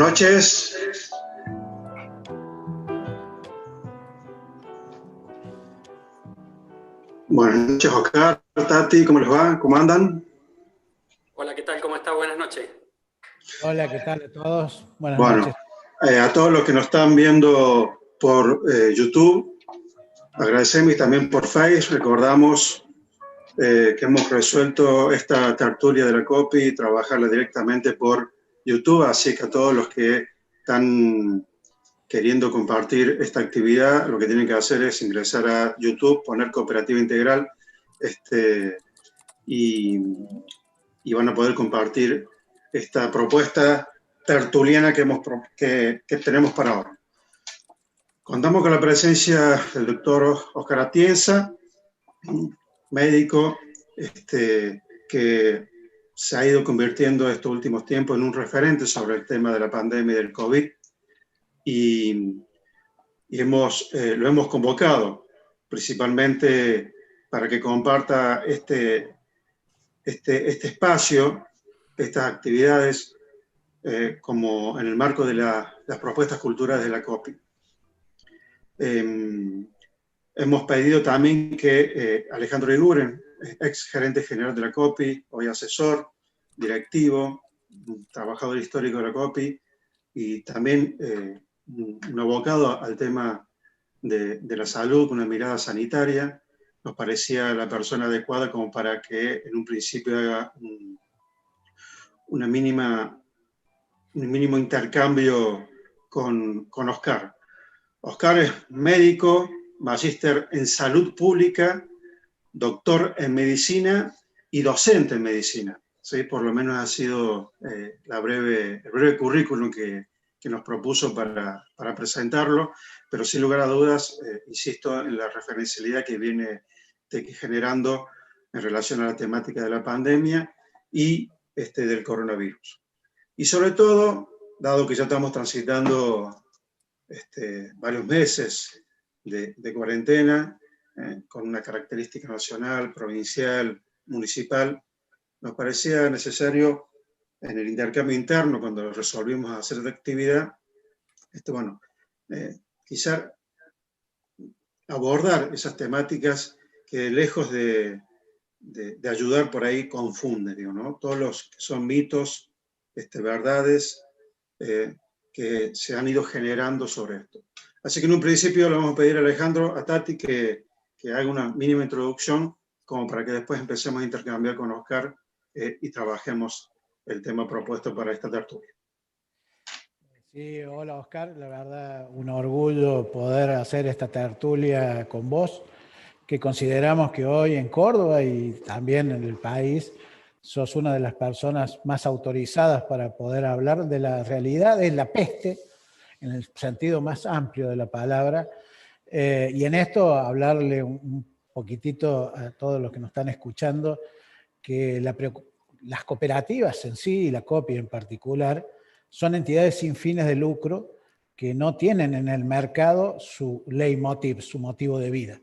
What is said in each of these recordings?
noches. Buenas noches, Oscar, Tati, ¿cómo les va? ¿Cómo andan? Hola, ¿qué tal? ¿Cómo está? Buenas noches. Hola, ¿qué tal a todos? Buenas Bueno, noches. a todos los que nos están viendo por YouTube, agradecemos, y también por Face. Recordamos que hemos resuelto esta tertulia de la COPI, trabajarla directamente por YouTube, así que a todos los que están queriendo compartir esta actividad, lo que tienen que hacer es ingresar a YouTube, poner Cooperativa Integral, y van a poder compartir esta propuesta tertuliana que tenemos para ahora. Contamos con la presencia del doctor Oscar Atienza, médico que se ha ido convirtiendo estos últimos tiempos en un referente sobre el tema de la pandemia y del COVID, y lo hemos convocado principalmente para que comparta este espacio, estas actividades, como en el marco de las propuestas culturales de la COPI. Hemos pedido también que Alejandro Iguren, ex gerente general de la COPI, hoy asesor, directivo, trabajador histórico de la COPI, y también un abocado al tema de la salud, con una mirada sanitaria, nos parecía la persona adecuada como para que en un principio haga un mínimo intercambio con Oscar. Oscar es médico, magíster en salud pública, doctor en medicina y docente en medicina. ¿Sí? Por lo menos ha sido el breve currículum que nos propuso para presentarlo, pero sin lugar a dudas, insisto en la referencialidad que viene generando en relación a la temática de la pandemia y del coronavirus. Y sobre todo, dado que ya estamos transitando varios meses de cuarentena, con una característica nacional, provincial, municipal, nos parecía necesario en el intercambio interno, cuando resolvimos hacer la actividad, quizá abordar esas temáticas que lejos de ayudar por ahí confunden, digo, ¿no? Todos los que son mitos, verdades que se han ido generando sobre esto. Así que en un principio le vamos a pedir a Alejandro, a Tati, que haga una mínima introducción, como para que después empecemos a intercambiar con Oscar y trabajemos el tema propuesto para esta tertulia. Sí, hola Oscar, la verdad un orgullo poder hacer esta tertulia con vos, que consideramos que hoy en Córdoba y también en el país sos una de las personas más autorizadas para poder hablar de la realidad de la peste, en el sentido más amplio de la palabra, y en esto hablarle un poquitito a todos los que nos están escuchando, que las cooperativas en sí, y la COPI en particular, son entidades sin fines de lucro que no tienen en el mercado su leitmotiv, su motivo de vida.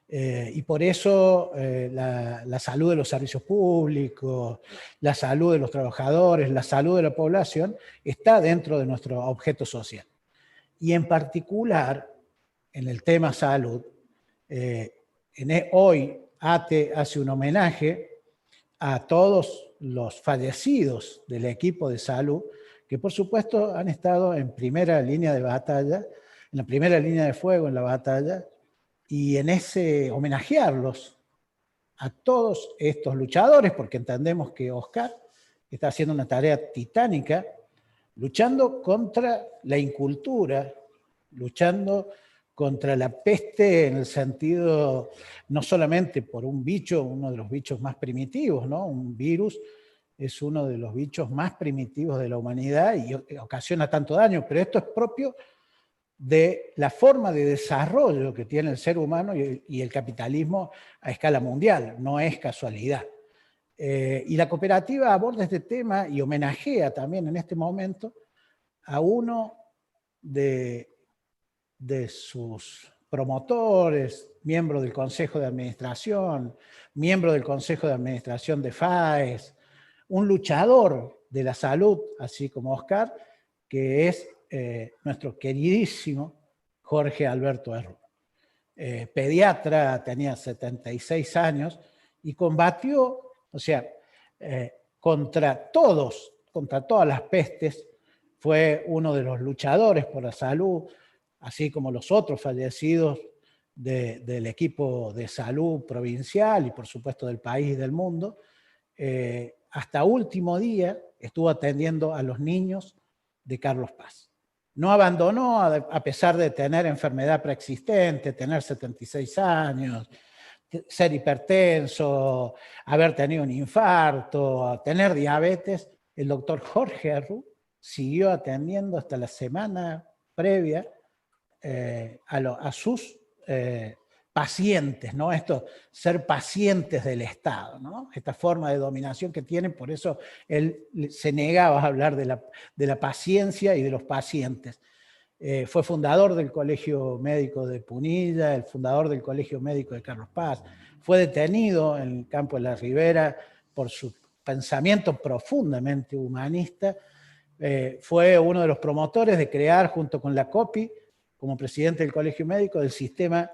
Y por eso la salud de los servicios públicos, la salud de los trabajadores, la salud de la población está dentro de nuestro objeto social. Y en particular, en el tema salud, hoy ATE hace un homenaje a todos los fallecidos del equipo de salud, que por supuesto han estado en primera línea de batalla, en la primera línea de fuego en la batalla, y en ese homenajearlos a todos estos luchadores, porque entendemos que Oscar está haciendo una tarea titánica, luchando contra la incultura, luchando contra la peste en el sentido, no solamente por un bicho, uno de los bichos más primitivos, ¿no? Un virus es uno de los bichos más primitivos de la humanidad y ocasiona tanto daño, pero esto es propio de la forma de desarrollo que tiene el ser humano y el capitalismo a escala mundial, no es casualidad. Y la cooperativa aborda este tema y homenajea también en este momento a uno de sus promotores, miembro del Consejo de Administración, miembro del Consejo de Administración de FAES, un luchador de la salud, así como Oscar, que es nuestro queridísimo Jorge Alberto Herrú. Pediatra, tenía 76 años y combatió, o sea, contra todas las pestes, fue uno de los luchadores por la salud, así como los otros fallecidos del equipo de salud provincial y por supuesto del país y del mundo. Hasta último día estuvo atendiendo a los niños de Carlos Paz. No abandonó a pesar de tener enfermedad preexistente, tener 76 años, ser hipertenso, haber tenido un infarto, tener diabetes. El doctor Jorge Herrú siguió atendiendo hasta la semana previa a sus pacientes, ¿no? Esto, ser pacientes del Estado, ¿no? Esta forma de dominación que tienen, por eso él se negaba a hablar de la paciencia y de los pacientes. Fue fundador del Colegio Médico de Punilla, el fundador del Colegio Médico de Carlos Paz, fue detenido en el campo de la Ribera por su pensamiento profundamente humanista, fue uno de los promotores de crear, junto con la COPI, como presidente del Colegio Médico, del sistema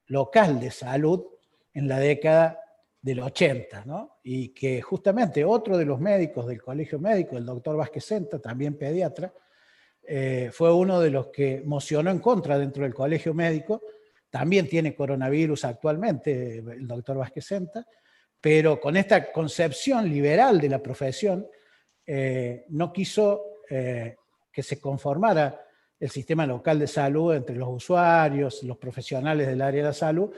local de salud en la década del 80, ¿no? Y que justamente otro de los médicos del Colegio Médico, el doctor Vázquez Senta, también pediatra, fue uno de los que mocionó en contra dentro del Colegio Médico. También tiene coronavirus actualmente el doctor Vázquez Senta, pero con esta concepción liberal de la profesión, no quiso que se conformara el sistema local de salud entre los usuarios, los profesionales del área de la salud,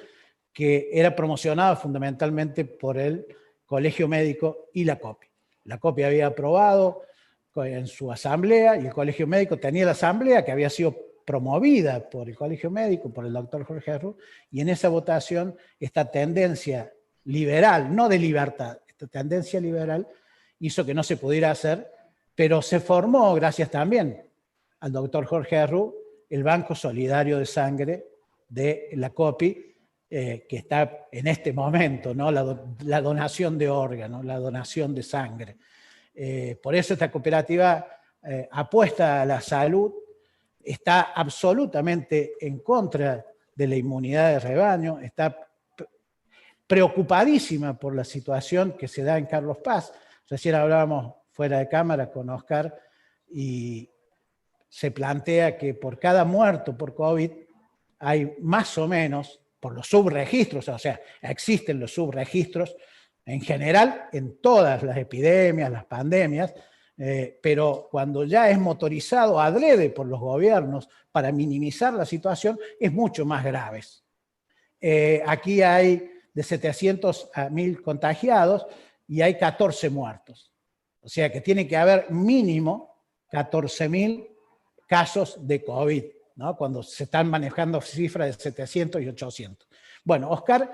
que era promocionado fundamentalmente por el Colegio Médico y la COPI. La COPI había aprobado en su asamblea y el Colegio Médico tenía la asamblea que había sido promovida por el Colegio Médico, por el doctor Jorge Herrú, y en esa votación esta tendencia liberal, no de libertad, esta tendencia liberal hizo que no se pudiera hacer, pero se formó, gracias también al doctor Jorge Herrú, el Banco Solidario de Sangre de la COPI, que está en este momento, ¿no? La donación de órganos, la donación de sangre. Por eso esta cooperativa apuesta a la salud, está absolutamente en contra de la inmunidad de rebaño, está preocupadísima por la situación que se da en Carlos Paz. Recién hablábamos fuera de cámara con Oscar y se plantea que por cada muerto por COVID hay más o menos, por los subregistros, o sea, existen los subregistros en general en todas las epidemias, las pandemias, pero cuando ya es motorizado adrede por los gobiernos para minimizar la situación, es mucho más grave. Aquí hay de 700 a 1000 contagiados y hay 14 muertos. O sea que tiene que haber mínimo 14.000 casos de COVID, ¿no? Cuando se están manejando cifras de 700 y 800. Bueno, Oscar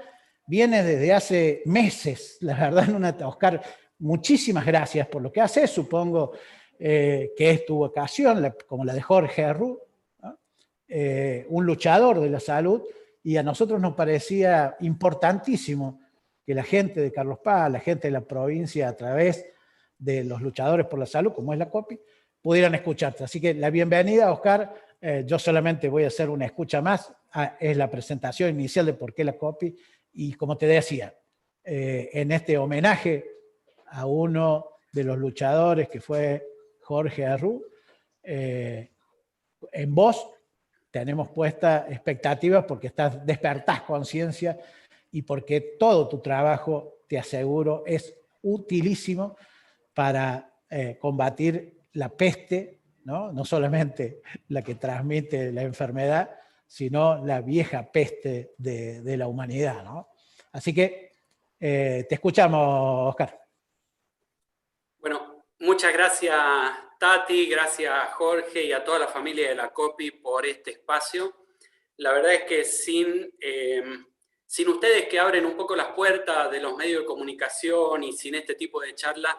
viene desde hace meses, la verdad, Oscar, muchísimas gracias por lo que hace, supongo que es tu vocación, como la de Jorge Herrú, ¿no? Un luchador de la salud, y a nosotros nos parecía importantísimo que la gente de Carlos Paz, la gente de la provincia, a través de los luchadores por la salud, como es la COPI, pudieran escucharte. Así que la bienvenida, Oscar. Yo solamente voy a hacer una escucha más, es la presentación inicial de por qué la COPI, y como te decía, en este homenaje a uno de los luchadores que fue Jorge Herrú, en vos tenemos puesta expectativas porque despertás conciencia y porque todo tu trabajo, te aseguro, es utilísimo para combatir la peste, ¿no? No solamente la que transmite la enfermedad, sino la vieja peste de la humanidad, ¿no? Así que te escuchamos, Oscar. Bueno, muchas gracias Tati, gracias Jorge y a toda la familia de la COPI por este espacio. La verdad es que sin ustedes que abren un poco las puertas de los medios de comunicación y sin este tipo de charlas,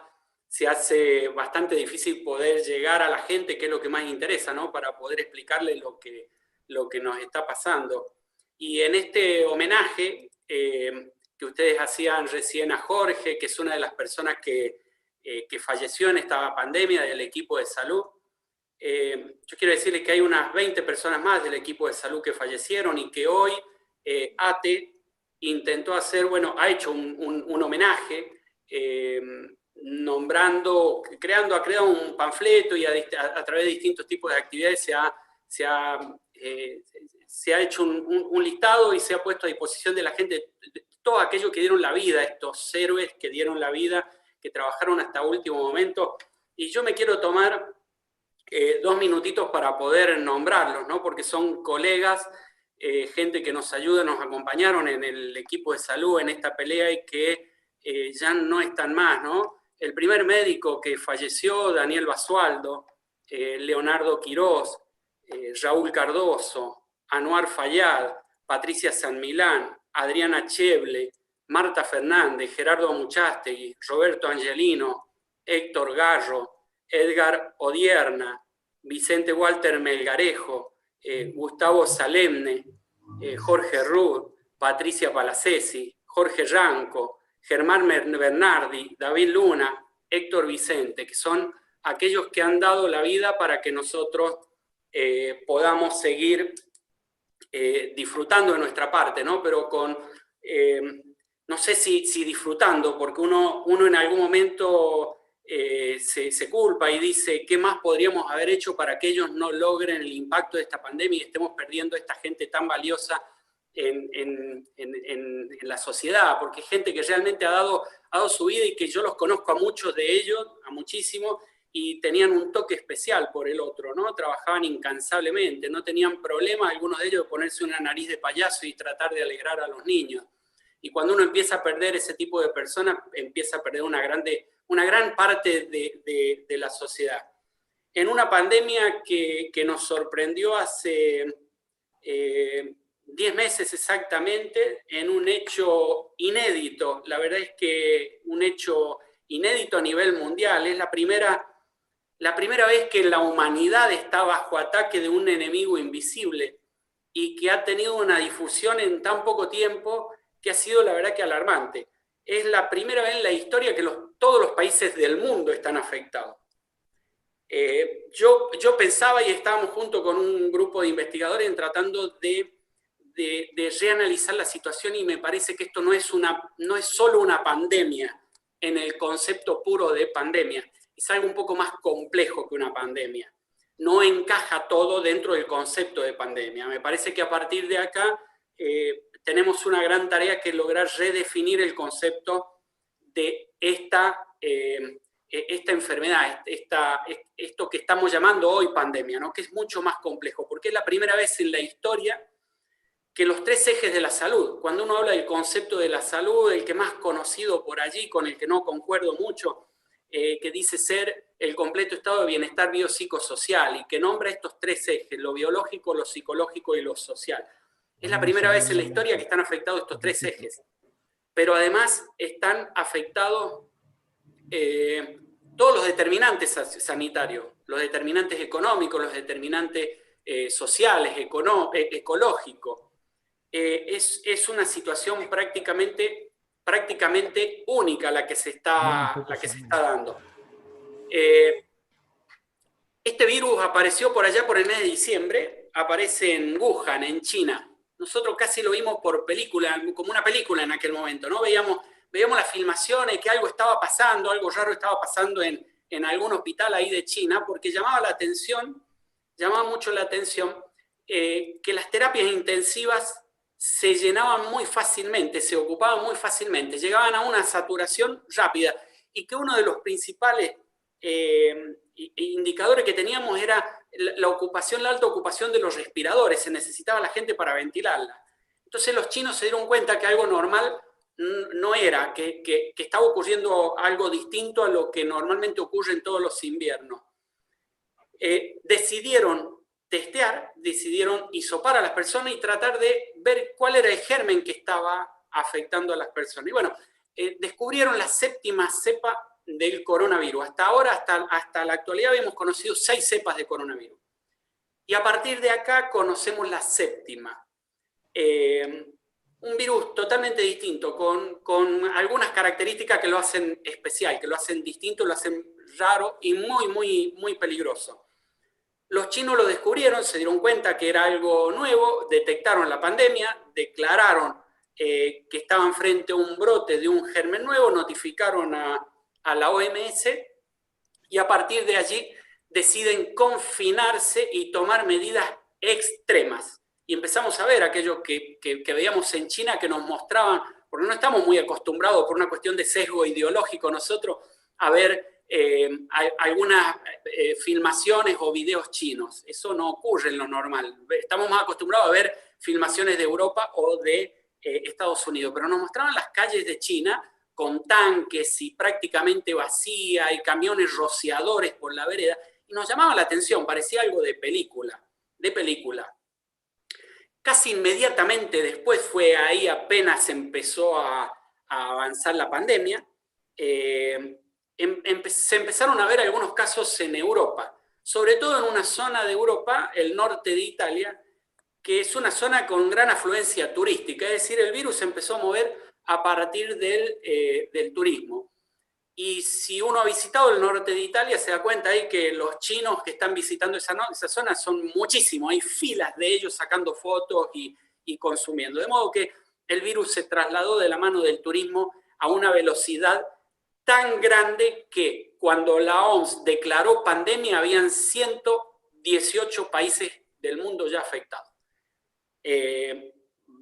se hace bastante difícil poder llegar a la gente, que es lo que más interesa, ¿no? Para poder explicarle lo que nos está pasando. Y en este homenaje que ustedes hacían recién a Jorge, que es una de las personas que falleció en esta pandemia del equipo de salud, Yo quiero decirles que hay unas 20 personas más del equipo de salud que fallecieron y que hoy ATE intentó hacer, bueno, ha hecho un homenaje, nombrando, ha creado un panfleto y a través de distintos tipos de actividades se ha hecho un listado y se ha puesto a disposición de la gente todos aquellos que dieron la vida, estos héroes que dieron la vida, que trabajaron hasta último momento. Y yo me quiero tomar 2 minutitos para poder nombrarlos, ¿no? Porque son colegas, gente que nos ayuda, nos acompañaron en el equipo de salud en esta pelea y que ya no están más, ¿no? El primer médico que falleció, Daniel Basualdo, Leonardo Quirós, Raúl Cardoso, Anuar Fayad, Patricia San Milán, Adriana Cheble, Marta Fernández, Gerardo Amuchastegui, Roberto Angelino, Héctor Garro, Edgar Odierna, Vicente Walter Melgarejo, Gustavo Salemne, Jorge Rudd, Patricia Palacesi, Jorge Ranco, Germán Bernardi, David Luna, Héctor Vicente, que son aquellos que han dado la vida para que nosotros podamos seguir disfrutando de nuestra parte, ¿no? Pero con, no sé si disfrutando, porque uno en algún momento se culpa y dice, ¿qué más podríamos haber hecho para que ellos no logren el impacto de esta pandemia y estemos perdiendo a esta gente tan valiosa en la sociedad? Porque gente que realmente ha dado su vida y que yo los conozco a muchos de ellos, a muchísimos, y tenían un toque especial por el otro, ¿no? Trabajaban incansablemente, no tenían problema algunos de ellos de ponerse una nariz de payaso y tratar de alegrar a los niños. Y cuando uno empieza a perder ese tipo de personas, empieza a perder una gran parte de la sociedad. En una pandemia que nos sorprendió hace 10 meses exactamente, en un hecho inédito, la verdad es que un hecho inédito a nivel mundial, es la primera vez que la humanidad está bajo ataque de un enemigo invisible y que ha tenido una difusión en tan poco tiempo que ha sido la verdad que alarmante. Es la primera vez en la historia que todos los países del mundo están afectados. Yo pensaba y estábamos junto con un grupo de investigadores tratando de reanalizar la situación y me parece que esto no es solo una pandemia en el concepto puro de pandemia. Es algo un poco más complejo que una pandemia. No encaja todo dentro del concepto de pandemia. Me parece que a partir de acá tenemos una gran tarea que es lograr redefinir el concepto de esta enfermedad, esto que estamos llamando hoy pandemia, ¿no? Que es mucho más complejo, porque es la primera vez en la historia que los 3 ejes de la salud, cuando uno habla del concepto de la salud, el que más conocido por allí, con el que no concuerdo mucho, que dice ser el completo estado de bienestar biopsicosocial y que nombra estos 3 ejes, lo biológico, lo psicológico y lo social. Es la primera vez en la historia que están afectados estos 3 ejes. Pero además están afectados todos los determinantes sanitarios, los determinantes económicos, los determinantes sociales, ecológicos. Es una situación prácticamente única la que se está dando. Este virus apareció por allá por el mes de diciembre, aparece en Wuhan, en China. Nosotros casi lo vimos por película, como una película en aquel momento, ¿no? Veíamos las filmaciones, que algo estaba pasando, algo raro estaba pasando en algún hospital ahí de China, porque llamaba mucho la atención que las terapias intensivas se llenaban muy fácilmente, se ocupaban muy fácilmente, llegaban a una saturación rápida y que uno de los principales indicadores que teníamos era la alta ocupación de los respiradores, se necesitaba la gente para ventilarla. Entonces los chinos se dieron cuenta que algo normal no era, que estaba ocurriendo algo distinto a lo que normalmente ocurre en todos los inviernos. Decidieron testear, decidieron hisopar a las personas y tratar de ver cuál era el germen que estaba afectando a las personas. Y bueno, descubrieron la 7ª cepa del coronavirus. Hasta ahora, hasta la actualidad, habíamos conocido 6 cepas de coronavirus. Y a partir de acá conocemos la 7ª. Un virus totalmente distinto, con algunas características que lo hacen especial, que lo hacen distinto, lo hacen raro y muy, muy, muy peligroso. Los chinos lo descubrieron, se dieron cuenta que era algo nuevo, detectaron la pandemia, declararon que estaban frente a un brote de un germen nuevo, notificaron a la OMS y a partir de allí deciden confinarse y tomar medidas extremas. Y empezamos a ver aquello que veíamos en China que nos mostraban, porque no estamos muy acostumbrados por una cuestión de sesgo ideológico nosotros a ver algunas filmaciones o videos chinos. Eso no ocurre en lo normal. Estamos más acostumbrados a ver filmaciones de Europa o de Estados Unidos, pero nos mostraban las calles de China con tanques y prácticamente vacía y camiones rociadores por la vereda, y nos llamaba la atención, parecía algo de película. Casi inmediatamente después fue ahí apenas empezó a avanzar la pandemia, se empezaron a ver algunos casos en Europa, sobre todo en una zona de Europa, el norte de Italia, que es una zona con gran afluencia turística, es decir, el virus se empezó a mover a partir del turismo. Y si uno ha visitado el norte de Italia, se da cuenta ahí que los chinos que están visitando esa zona son muchísimos, hay filas de ellos sacando fotos y consumiendo. De modo que el virus se trasladó de la mano del turismo a una velocidad tan grande que cuando la OMS declaró pandemia habían 118 países del mundo ya afectados.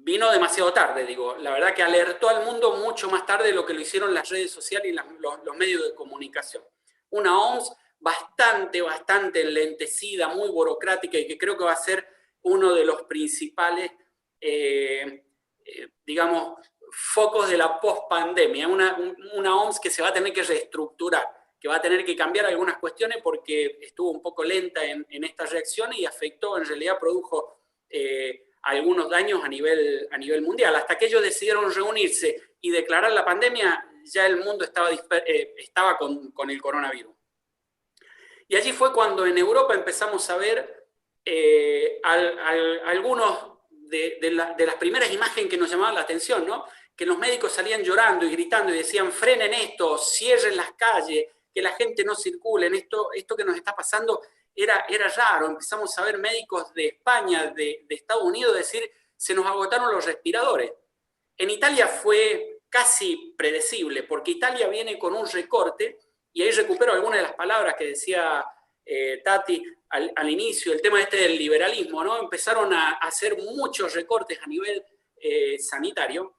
Vino demasiado tarde, digo. La verdad que alertó al mundo mucho más tarde de lo que lo hicieron las redes sociales y los medios de comunicación. Una OMS bastante enlentecida, muy burocrática y que creo que va a ser uno de los principales, digamos, focos de la post-pandemia. Una OMS que se va a tener que reestructurar, que va a tener que cambiar algunas cuestiones porque estuvo un poco lenta en esta reacción y afectó, en realidad produjo algunos daños a nivel mundial. Hasta que ellos decidieron reunirse y declarar la pandemia, ya el mundo estaba con el coronavirus. Y allí fue cuando en Europa empezamos a ver algunos de las primeras imágenes que nos llamaban la atención, ¿no? Que los médicos salían llorando y gritando y decían, frenen esto, cierren las calles, que la gente no circule, esto que nos está pasando era raro. Empezamos a ver médicos de España, de Estados Unidos, decir, se nos agotaron los respiradores. En Italia fue casi predecible, porque Italia viene con un recorte, y ahí recupero algunas de las palabras que decía Tati al inicio, el tema del liberalismo, ¿no? Empezaron a hacer muchos recortes a nivel sanitario,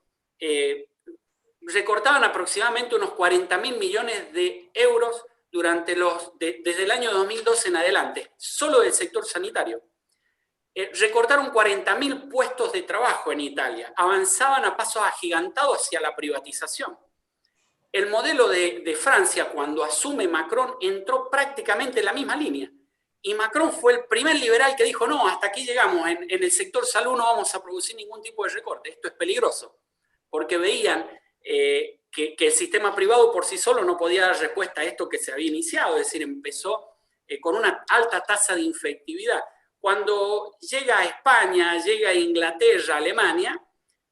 recortaban aproximadamente unos 40.000 millones de euros desde el año 2012 en adelante, solo del sector sanitario. Recortaron 40.000 puestos de trabajo en Italia, avanzaban a pasos agigantados hacia la privatización. El modelo de Francia, cuando asume Macron, entró prácticamente en la misma línea. Y Macron fue el primer liberal que dijo, no, hasta aquí llegamos, en el sector salud no vamos a producir ningún tipo de recorte, esto es peligroso, porque veían que el sistema privado por sí solo no podía dar respuesta a esto que se había iniciado, es decir, empezó con una alta tasa de infectividad. Cuando llega a España, llega a Inglaterra, Alemania,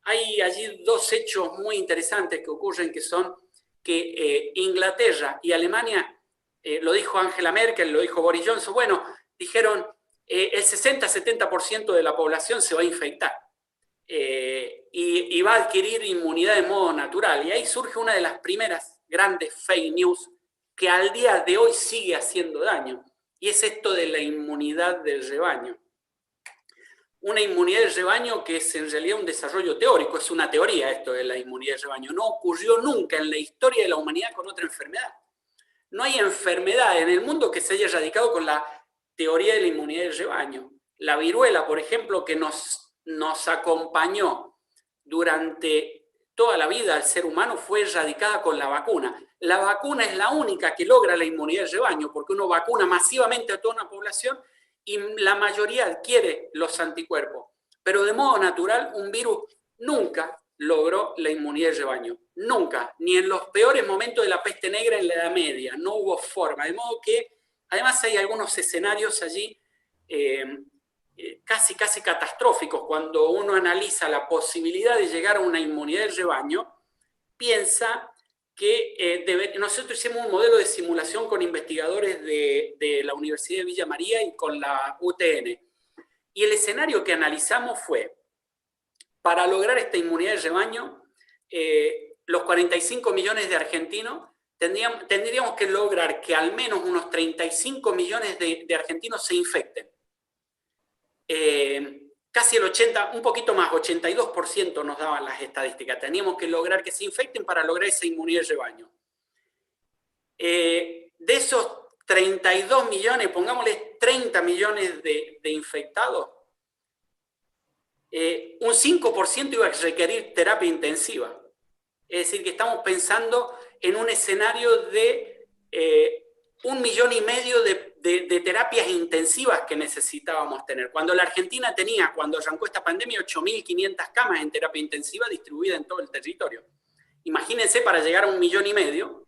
hay allí dos hechos muy interesantes que ocurren, que son que Inglaterra y Alemania, lo dijo Angela Merkel, lo dijo Boris Johnson, bueno, dijeron el 60-70% de la población se va a infectar y va a adquirir inmunidad de modo natural. Y ahí surge una de las primeras grandes fake news que al día de hoy sigue haciendo daño, y es esto de la inmunidad del rebaño. Una inmunidad del rebaño que es en realidad un desarrollo teórico, es una teoría esto de la inmunidad del rebaño. No ocurrió nunca en la historia de la humanidad con otra enfermedad. No hay enfermedad en el mundo que se haya erradicado con la teoría de la inmunidad del rebaño. La viruela, por ejemplo, que nos acompañó durante toda la vida al ser humano, fue erradicada con la vacuna. La vacuna es la única que logra la inmunidad del rebaño, porque uno vacuna masivamente a toda una población y la mayoría adquiere los anticuerpos. Pero de modo natural, un virus nunca logró la inmunidad del rebaño. Nunca, ni en los peores momentos de la peste negra en la Edad Media. No hubo forma. De modo que, además, hay algunos escenarios allí casi catastróficos. Cuando uno analiza la posibilidad de llegar a una inmunidad del rebaño, piensa que nosotros hicimos un modelo de simulación con investigadores de la Universidad de Villa María y con la UTN. Y el escenario que analizamos fue, para lograr esta inmunidad de rebaño, los 45 millones de argentinos tendríamos que lograr que al menos unos 35 millones de argentinos se infecten. Casi el 80, un poquito más, 82% nos daban las estadísticas. Teníamos que lograr que se infecten para lograr esa inmunidad de rebaño. De esos 32 millones, pongámosle 30 millones de infectados, un 5% iba a requerir terapia intensiva. Es decir, que estamos pensando en un escenario de 1,5 millones de terapias intensivas que necesitábamos tener. Cuando la Argentina tenía, cuando arrancó esta pandemia, 8.500 camas en terapia intensiva distribuidas en todo el territorio. Imagínense para llegar a 1,5 millones.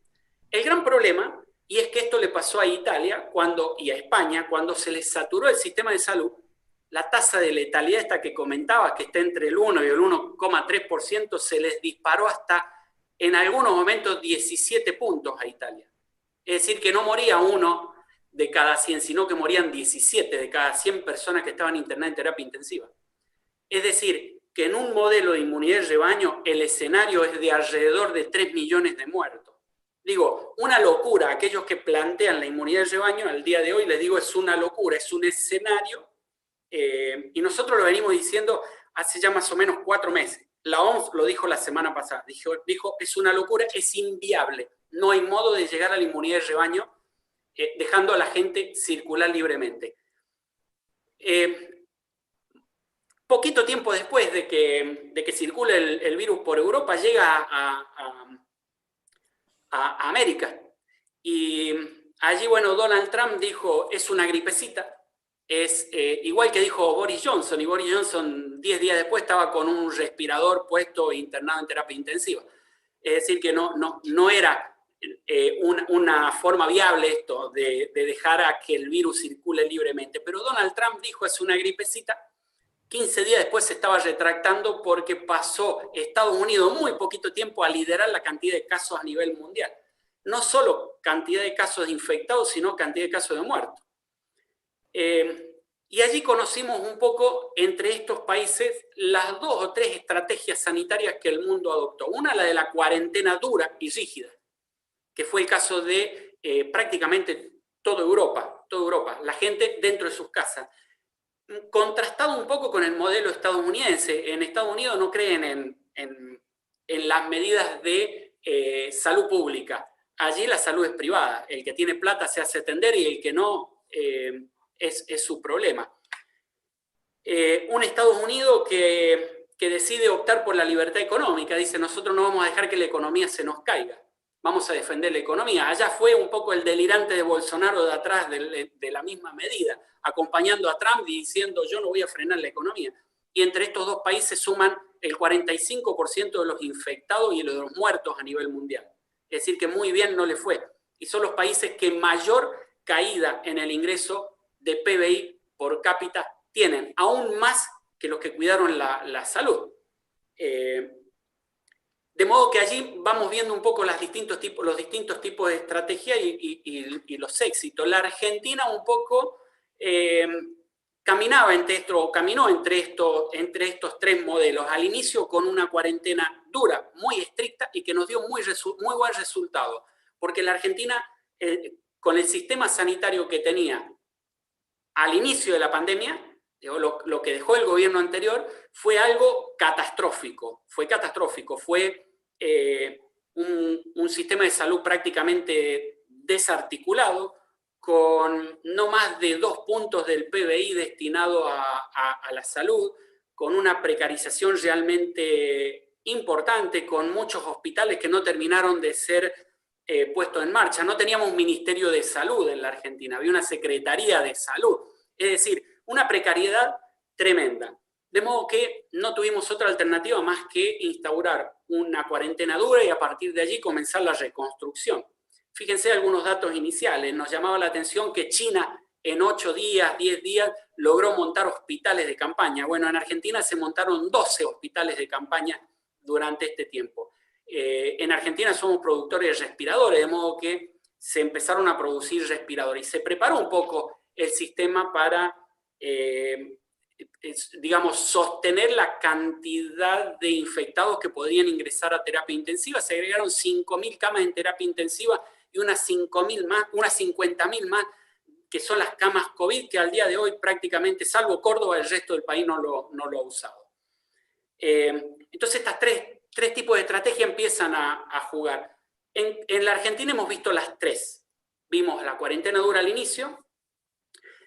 El gran problema, y es que esto le pasó a Italia y a España, cuando se les saturó el sistema de salud, la tasa de letalidad esta que comentaba, que está entre el 1 y el 1,3%, se les disparó hasta, en algunos momentos, 17 puntos a Italia. Es decir, que no moría 1 de cada 100, sino que morían 17 de cada 100 personas que estaban internadas en terapia intensiva. Es decir, que en un modelo de inmunidad de rebaño, el escenario es de alrededor de 3 millones de muertos. Digo, una locura. Aquellos que plantean la inmunidad de rebaño, al día de hoy les digo, es una locura, es un escenario. Y nosotros lo venimos diciendo hace ya más o menos 4 meses. La OMS lo dijo la semana pasada. Dijo, es una locura, es inviable. No hay modo de llegar a la inmunidad de rebaño dejando a la gente circular libremente. Poquito tiempo después de que circule el virus por Europa, llega a América. Y allí, bueno, Donald Trump dijo, es una gripecita. Es igual que dijo Boris Johnson, y Boris Johnson 10 días después estaba con un respirador puesto e internado en terapia intensiva. Es decir, que no era una forma viable esto de dejar a que el virus circule libremente. Pero Donald Trump dijo, es una gripecita. 15 días después se estaba retractando porque pasó Estados Unidos muy poquito tiempo a liderar la cantidad de casos a nivel mundial. No solo cantidad de casos de infectados, sino cantidad de casos de muertos. Y allí conocimos un poco entre estos países las 2 o 3 estrategias sanitarias que el mundo adoptó. Una, la de la cuarentena dura y rígida, que fue el caso de prácticamente toda Europa. La gente dentro de sus casas. Contrastado un poco con el modelo estadounidense. En Estados Unidos no creen en las medidas de salud pública. Allí la salud es privada. El que tiene plata se hace atender y el que no... es su problema. Un Estados Unidos que decide optar por la libertad económica, dice, nosotros no vamos a dejar que la economía se nos caiga, vamos a defender la economía. Allá fue un poco el delirante de Bolsonaro de atrás de la misma medida, acompañando a Trump y diciendo, yo no voy a frenar la economía. Y entre estos 2 países suman el 45% de los infectados y de los muertos a nivel mundial. Es decir, que muy bien no le fue. Y son los países que mayor caída en el ingreso de PBI por cápita tienen, aún más que los que cuidaron la salud. De modo que allí vamos viendo un poco los distintos tipos de estrategia y los éxitos. La Argentina un poco caminó entre estos 3 modelos. Al inicio con una cuarentena dura, muy estricta y que nos dio muy buen resultado. Porque la Argentina, con el sistema sanitario que tenía al inicio de la pandemia, lo que dejó el gobierno anterior fue algo catastrófico. Fue un sistema de salud prácticamente desarticulado, con no más de 2 puntos del PBI destinado a la salud, con una precarización realmente importante, con muchos hospitales que no terminaron de ser puestos en marcha. No teníamos un Ministerio de Salud en la Argentina, había una Secretaría de Salud. Es decir, una precariedad tremenda. De modo que no tuvimos otra alternativa más que instaurar una cuarentena dura y a partir de allí comenzar la reconstrucción. Fíjense algunos datos iniciales. Nos llamaba la atención que China en 8 días, 10 días, logró montar hospitales de campaña. Bueno, en Argentina se montaron 12 hospitales de campaña durante este tiempo. En Argentina somos productores de respiradores, de modo que se empezaron a producir respiradores y se preparó un poco el sistema para, digamos, sostener la cantidad de infectados que podrían ingresar a terapia intensiva. Se agregaron 5.000 camas en terapia intensiva y unas 5.000 más, unas 50.000 más, que son las camas COVID, que al día de hoy prácticamente, salvo Córdoba, el resto del país no lo ha usado. Entonces estas tres tipos de estrategia empiezan a jugar. En la Argentina hemos visto las tres. Vimos la cuarentena dura al inicio,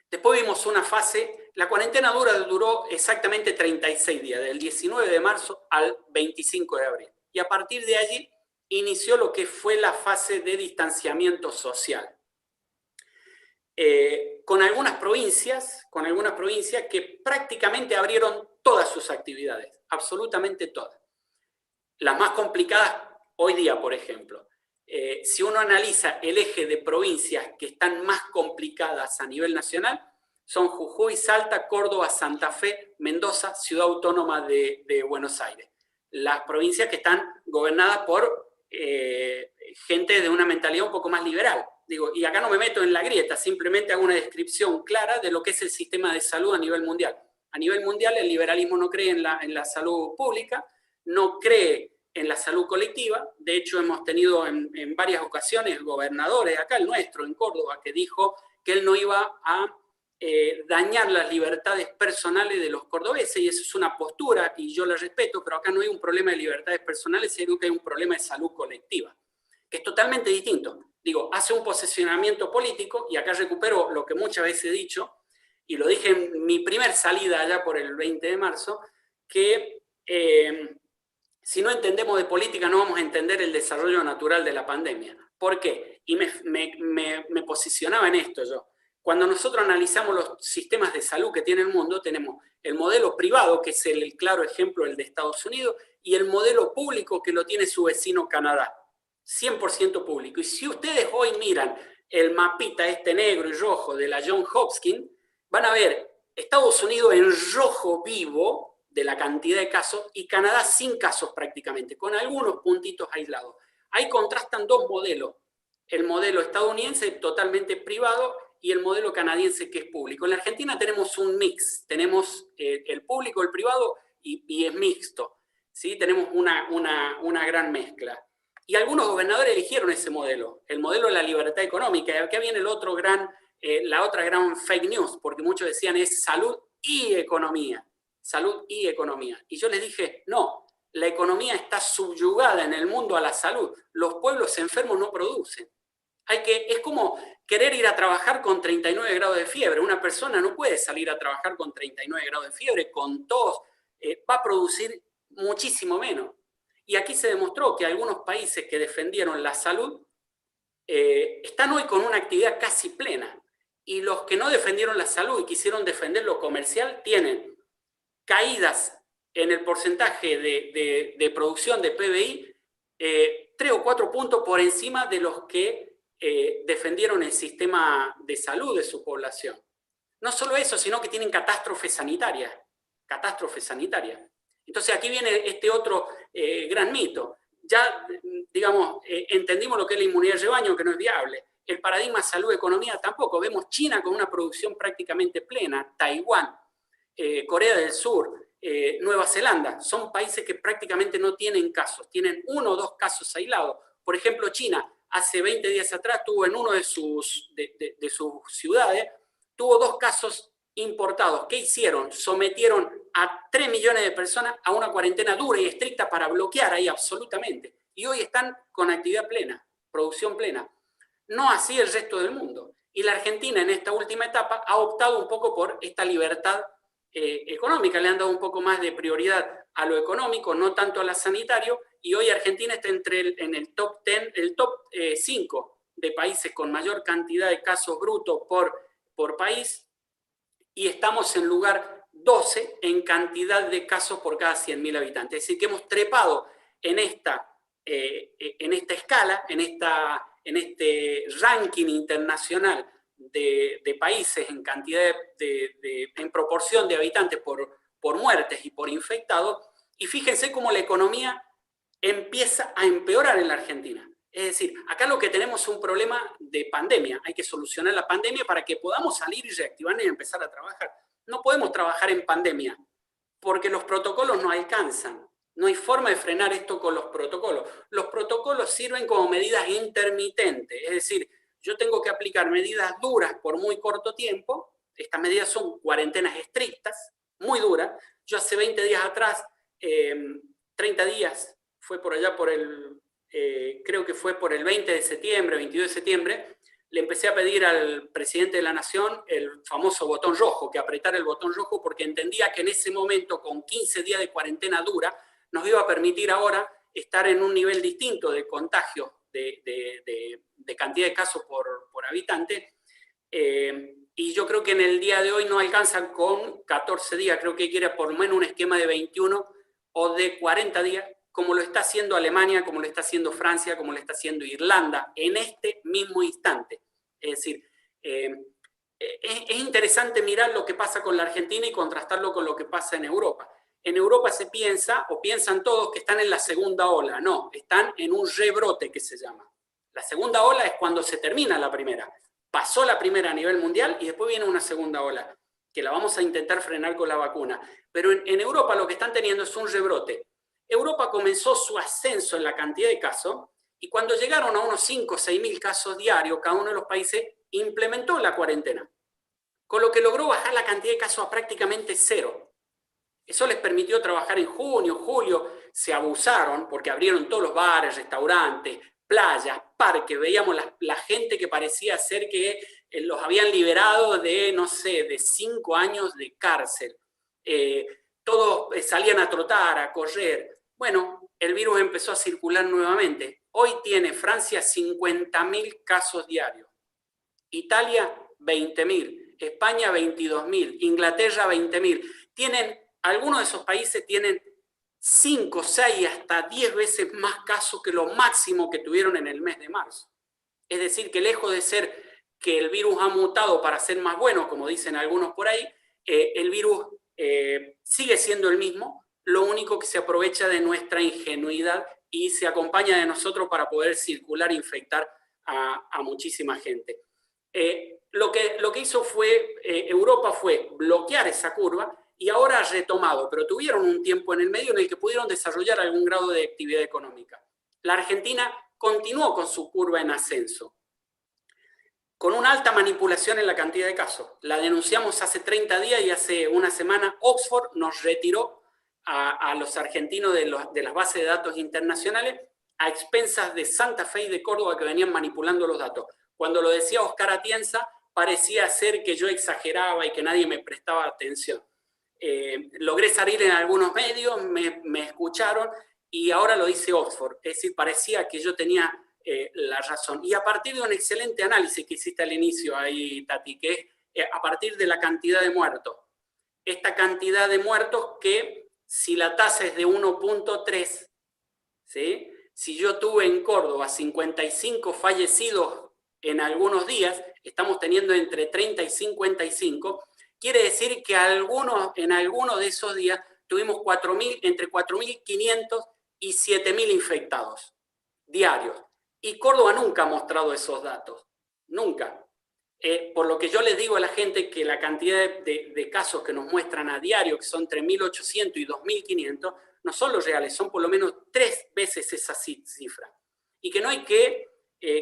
después vimos una fase, la cuarentena dura duró exactamente 36 días, del 19 de marzo al 25 de abril. Y a partir de allí inició lo que fue la fase de distanciamiento social. Con algunas provincias que prácticamente abrieron todas sus actividades, absolutamente todas. Las más complicadas hoy día, por ejemplo. Si uno analiza el eje de provincias que están más complicadas a nivel nacional, son Jujuy, Salta, Córdoba, Santa Fe, Mendoza, Ciudad Autónoma de Buenos Aires. Las provincias que están gobernadas por gente de una mentalidad un poco más liberal. Digo, y acá no me meto en la grieta, simplemente hago una descripción clara de lo que es el sistema de salud a nivel mundial. A nivel mundial, el liberalismo no cree en la salud pública, no cree en la salud colectiva. De hecho, hemos tenido en varias ocasiones gobernadores, acá el nuestro, en Córdoba, que dijo que él no iba a dañar las libertades personales de los cordobeses, y eso es una postura, y yo la respeto, pero acá no hay un problema de libertades personales, sino que hay un problema de salud colectiva, que es totalmente distinto. Digo, hace un posicionamiento político, y acá recupero lo que muchas veces he dicho, y lo dije en mi primer salida allá por el 20 de marzo, que si no entendemos de política no vamos a entender el desarrollo natural de la pandemia. ¿Por qué? Y me posicionaba en esto yo. Cuando nosotros analizamos los sistemas de salud que tiene el mundo, tenemos el modelo privado, que es el claro ejemplo del de Estados Unidos, y el modelo público, que lo tiene su vecino Canadá. 100% público. Y si ustedes hoy miran el mapita este negro y rojo de la Johns Hopkins, van a ver Estados Unidos en rojo vivo de la cantidad de casos y Canadá sin casos prácticamente, con algunos puntitos aislados. Ahí contrastan dos modelos. El modelo estadounidense totalmente privado y el modelo canadiense que es público. En la Argentina tenemos un mix. Tenemos el público, el privado y es mixto. ¿Sí? Tenemos una gran mezcla. Y algunos gobernadores eligieron ese modelo, el modelo de la libertad económica. Y acá viene la otra gran fake news, porque muchos decían es salud y economía. Salud y economía. Y yo les dije, no, la economía está subyugada en el mundo a la salud. Los pueblos enfermos no producen. Es como querer ir a trabajar con 39 grados de fiebre. Una persona no puede salir a trabajar con 39 grados de fiebre, con tos, va a producir muchísimo menos. Y aquí se demostró que algunos países que defendieron la salud están hoy con una actividad casi plena. Y los que no defendieron la salud y quisieron defender lo comercial tienen caídas en el porcentaje de producción de PBI 3 o 4 puntos por encima de los que defendieron el sistema de salud de su población. No solo eso, sino que tienen catástrofes sanitarias. Entonces aquí viene este otro gran mito. Ya, digamos, entendimos lo que es la inmunidad de rebaño, que no es viable. El paradigma salud-economía tampoco. Vemos China con una producción prácticamente plena, Taiwán, Corea del Sur, Nueva Zelanda. Son países que prácticamente no tienen casos. Tienen 1 o 2 casos aislados. Por ejemplo, China, hace 20 días atrás, tuvo en uno de sus ciudades, tuvo 2 casos importados. ¿Qué hicieron? Sometieron a 3 millones de personas a una cuarentena dura y estricta para bloquear ahí absolutamente. Y hoy están con actividad plena, producción plena. No así el resto del mundo. Y la Argentina en esta última etapa ha optado un poco por esta libertad económica. Le han dado un poco más de prioridad a lo económico, no tanto a lo sanitario. Y hoy Argentina está en el top 10, el top 5 de países con mayor cantidad de casos brutos por país. Y estamos en lugar 12 en cantidad de casos por cada 100.000 habitantes. Es decir, que hemos trepado en esta escala, en este ranking internacional de países en cantidad en proporción de habitantes por muertes y por infectados. Y fíjense cómo la economía empieza a empeorar en la Argentina. Es decir, acá lo que tenemos es un problema de pandemia. Hay que solucionar la pandemia para que podamos salir y reactivarnos y empezar a trabajar. No podemos trabajar en pandemia porque los protocolos no alcanzan. No hay forma de frenar esto con los protocolos. Los protocolos sirven como medidas intermitentes. Es decir, yo tengo que aplicar medidas duras por muy corto tiempo. Estas medidas son cuarentenas estrictas, muy duras. Yo hace 20 días atrás, 30 días, fue por allá por el, creo que fue por el 20 de septiembre, 22 de septiembre, le empecé a pedir al presidente de la Nación el famoso botón rojo, que apretara el botón rojo, porque entendía que en ese momento, con 15 días de cuarentena dura, nos iba a permitir ahora estar en un nivel distinto de contagio, de cantidad de casos por habitante. Y yo creo que en el día de hoy no alcanzan con 14 días, creo que quiere por lo menos un esquema de 21 o de 40 días, como lo está haciendo Alemania, como lo está haciendo Francia, como lo está haciendo Irlanda, en este mismo instante. Es decir, es interesante mirar lo que pasa con la Argentina y contrastarlo con lo que pasa en Europa. En Europa se piensa, o piensan todos, que están en la segunda ola. No, están en un rebrote que se llama. La segunda ola es cuando se termina la primera. Pasó la primera a nivel mundial y después viene una segunda ola, que la vamos a intentar frenar con la vacuna. Pero en Europa lo que están teniendo es un rebrote. Europa comenzó su ascenso en la cantidad de casos y cuando llegaron a unos 5 o 6 mil casos diarios, cada uno de los países implementó la cuarentena, con lo que logró bajar la cantidad de casos a prácticamente cero. Eso les permitió trabajar en junio, julio, se abusaron porque abrieron todos los bares, restaurantes, playas, parques, veíamos la gente que parecía ser que los habían liberado de, no sé, de 5 años de cárcel. Todos salían a trotar, a correr. Bueno, el virus empezó a circular nuevamente. Hoy tiene Francia 50.000 casos diarios, Italia 20.000, España 22.000, Inglaterra 20.000. Algunos de esos países tienen 5, 6, hasta 10 veces más casos que lo máximo que tuvieron en el mes de marzo. Es decir, que lejos de ser que el virus ha mutado para ser más bueno, como dicen algunos por ahí, el virus sigue siendo el mismo, lo único que se aprovecha de nuestra ingenuidad y se acompaña de nosotros para poder circular e infectar a muchísima gente. Lo que hizo Europa fue bloquear esa curva y ahora ha retomado, pero tuvieron un tiempo en el medio en el que pudieron desarrollar algún grado de actividad económica. La Argentina continuó con su curva en ascenso, con una alta manipulación en la cantidad de casos. La denunciamos hace 30 días y hace una semana Oxford nos retiró a los argentinos de las bases de datos internacionales a expensas de Santa Fe y de Córdoba que venían manipulando los datos. Cuando lo decía Oscar Atienza, parecía ser que yo exageraba y que nadie me prestaba atención. Logré salir en algunos medios, me escucharon y ahora lo dice Oxford. Es decir, parecía que yo tenía la razón. Y a partir de un excelente análisis que hiciste al inicio ahí, Tati, que es a partir de la cantidad de muertos. Esta cantidad de muertos que si la tasa es de 1.3, ¿sí? Si yo tuve en Córdoba 55 fallecidos en algunos días, estamos teniendo entre 30 y 55, quiere decir que en algunos de esos días tuvimos entre 4.500 y 7.000 infectados diarios. Y Córdoba nunca ha mostrado esos datos, nunca. Por lo que yo les digo a la gente que la cantidad de casos que nos muestran a diario, que son entre 1.800 y 2.500, no son los reales, son por lo menos 3 veces esa cifra. Y que no hay que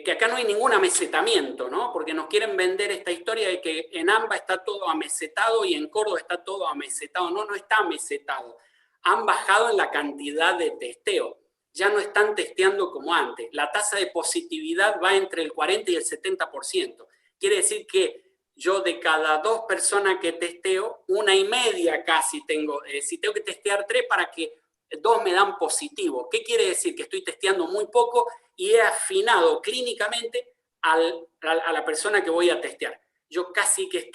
acá no hay ningún amesetamiento, ¿no? Porque nos quieren vender esta historia de que en AMBA está todo amesetado y en Córdoba está todo amesetado. No, no está amesetado. Han bajado en la cantidad de testeo. Ya no están testeando como antes. La tasa de positividad va entre el 40 y el 70%. Quiere decir que yo de cada 2 personas que testeo, 1,5 casi tengo. Si tengo que testear 3 para que 2 me dan positivo. ¿Qué quiere decir? Que estoy testeando muy poco y he afinado clínicamente a la persona que voy a testear. Yo casi que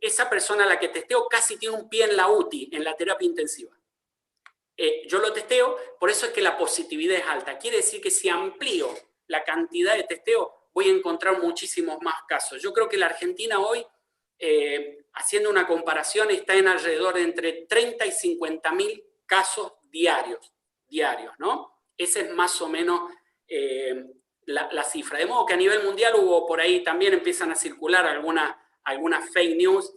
esa persona a la que testeo casi tiene un pie en la UTI, en la terapia intensiva. Yo lo testeo, por eso es que la positividad es alta. Quiere decir que si amplío la cantidad de testeo, voy a encontrar muchísimos más casos. Yo creo que la Argentina hoy, haciendo una comparación, está en alrededor de entre 30 y 50.000 casos diarios, ¿no? Esa es más o menos la cifra. De modo que a nivel mundial hubo por ahí, también empiezan a circular algunas fake news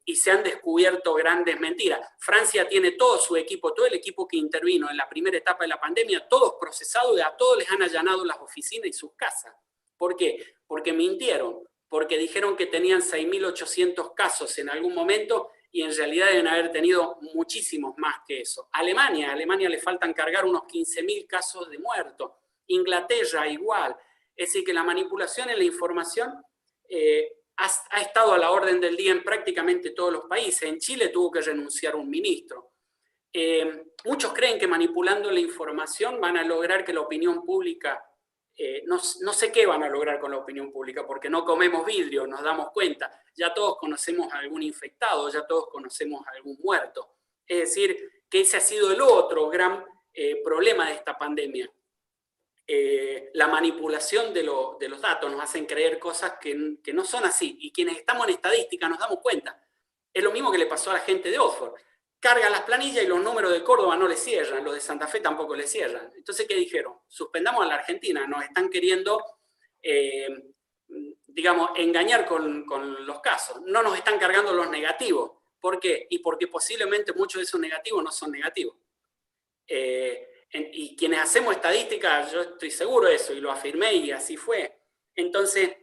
y se han descubierto grandes mentiras. Francia tiene todo su equipo, todo el equipo que intervino en la primera etapa de la pandemia, todos procesados y a todos les han allanado las oficinas y sus casas. ¿Por qué? Porque mintieron, porque dijeron que tenían 6.800 casos en algún momento y en realidad deben haber tenido muchísimos más que eso. A Alemania le faltan cargar unos 15.000 casos de muertos. Inglaterra igual. Es decir, que la manipulación en la información ha estado a la orden del día en prácticamente todos los países. En Chile tuvo que renunciar un ministro. Muchos creen que manipulando la información van a lograr que la opinión pública, no sé qué van a lograr con la opinión pública, porque no comemos vidrio, nos damos cuenta. Ya todos conocemos a algún infectado, ya todos conocemos a algún muerto. Es decir, que ese ha sido el otro gran problema de esta pandemia. La manipulación de los datos nos hacen creer cosas que no son así. Y quienes estamos en estadística nos damos cuenta. Es lo mismo que le pasó a la gente de Oxford. Cargan las planillas y los números de Córdoba no les cierran, los de Santa Fe tampoco les cierran. Entonces, ¿qué dijeron? Suspendamos a la Argentina. Nos están queriendo, digamos, engañar con los casos. No nos están cargando los negativos. ¿Por qué? Y porque posiblemente muchos de esos negativos no son negativos. Y quienes hacemos estadística, yo estoy seguro de eso y lo afirmé y así fue. Entonces,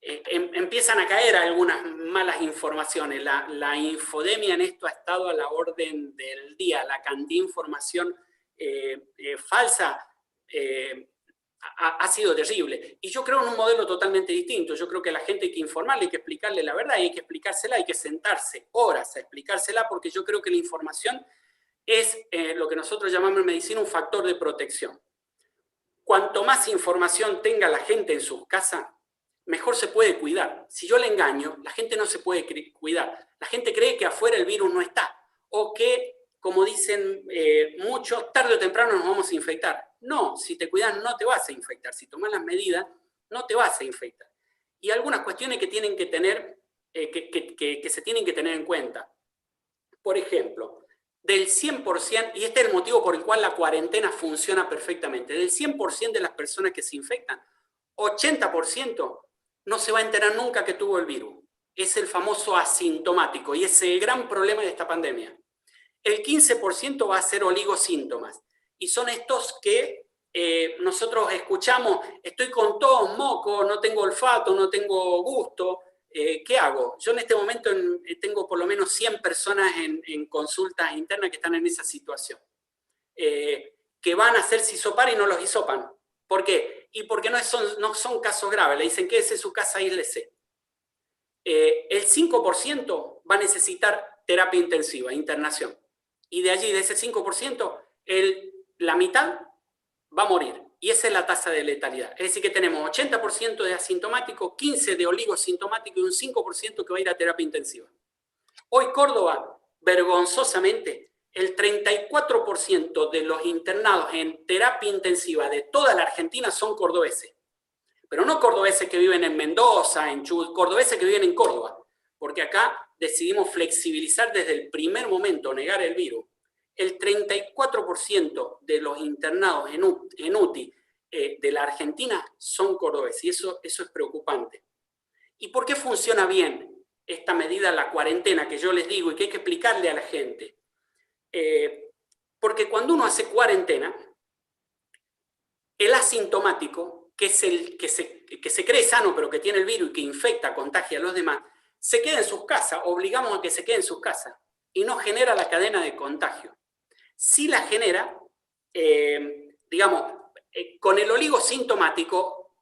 empiezan a caer algunas malas informaciones. La infodemia en esto ha estado a la orden del día. La cantidad de información falsa ha sido terrible. Y yo creo en un modelo totalmente distinto. Yo creo que a la gente hay que informarle, hay que explicarle la verdad, y hay que explicársela, hay que sentarse horas a explicársela, porque yo creo que la información es lo que nosotros llamamos en medicina un factor de protección. Cuanto más información tenga la gente en sus casas, mejor se puede cuidar. Si yo le engaño, la gente no se puede cuidar. La gente cree que afuera el virus no está, o que, como dicen muchos, tarde o temprano nos vamos a infectar. No, si te cuidas no te vas a infectar. Si tomas las medidas, no te vas a infectar. Y algunas cuestiones que tienen que tener, que se tienen que tener en cuenta. Por ejemplo, del 100%, y este es el motivo por el cual la cuarentena funciona perfectamente, del 100% de las personas que se infectan, 80% no se va a enterar nunca que tuvo el virus. Es el famoso asintomático, y ese es el gran problema de esta pandemia. El 15% va a ser oligosíntomas, y son estos que nosotros escuchamos: estoy con tos, moco, no tengo olfato, no tengo gusto. ¿Qué hago? Yo en este momento tengo por lo menos 100 personas en consultas internas que están en esa situación, que van a hacerse hisopar y no los hisopan. ¿Por qué? Y porque no son casos graves. Le dicen: quédese en su casa, aíslese. El 5% va a necesitar terapia intensiva, internación. Y de allí, de ese 5%, la mitad va a morir. Y esa es la tasa de letalidad. Es decir, que tenemos 80% de asintomático, 15% de oligosintomático y un 5% que va a ir a terapia intensiva. Hoy Córdoba, vergonzosamente, el 34% de los internados en terapia intensiva de toda la Argentina son cordobeses. Pero no cordobeses que viven en Mendoza, en Chubut, cordobeses que viven en Córdoba. Porque acá decidimos flexibilizar desde el primer momento, negar el virus. El 34% de los internados en UTI de la Argentina son cordobeses, y eso es preocupante. ¿Y por qué funciona bien esta medida, la cuarentena, que yo les digo y que hay que explicarle a la gente? Porque cuando uno hace cuarentena, el asintomático, que es el que se cree sano pero que tiene el virus y que infecta, contagia a los demás, se queda en sus casas, obligamos a que se quede en sus casas y no genera la cadena de contagio. Si la genera, digamos, con el oligosintomático,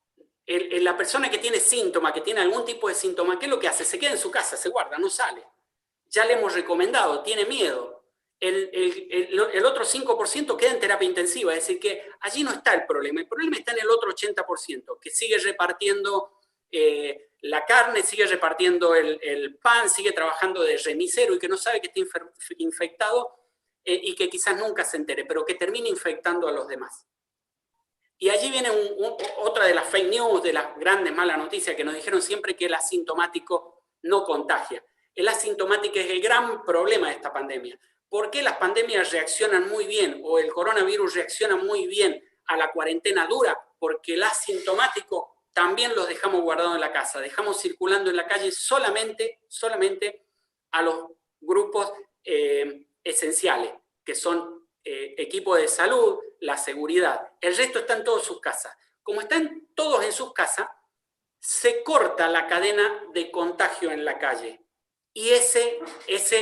la persona que tiene síntomas, que tiene algún tipo de síntoma, ¿qué es lo que hace? Se queda en su casa, se guarda, no sale. Ya le hemos recomendado, tiene miedo. El otro 5% queda en terapia intensiva, es decir, que allí no está el problema está en el otro 80%, que sigue repartiendo la carne, sigue repartiendo el pan, sigue trabajando de remisero y que no sabe que está infectado y que quizás nunca se entere, pero que termine infectando a los demás. Y allí viene otra de las fake news, de las grandes malas noticias que nos dijeron siempre, que el asintomático no contagia. El asintomático es el gran problema de esta pandemia, por qué las pandemias reaccionan muy bien o el coronavirus reacciona muy bien a la cuarentena dura, porque el asintomático también los dejamos guardados en la casa, dejamos circulando en la calle solamente a los grupos esenciales, que son equipos de salud, la seguridad. El resto está en todas sus casas. Como están todos en sus casas, se corta la cadena de contagio en la calle. Y ese es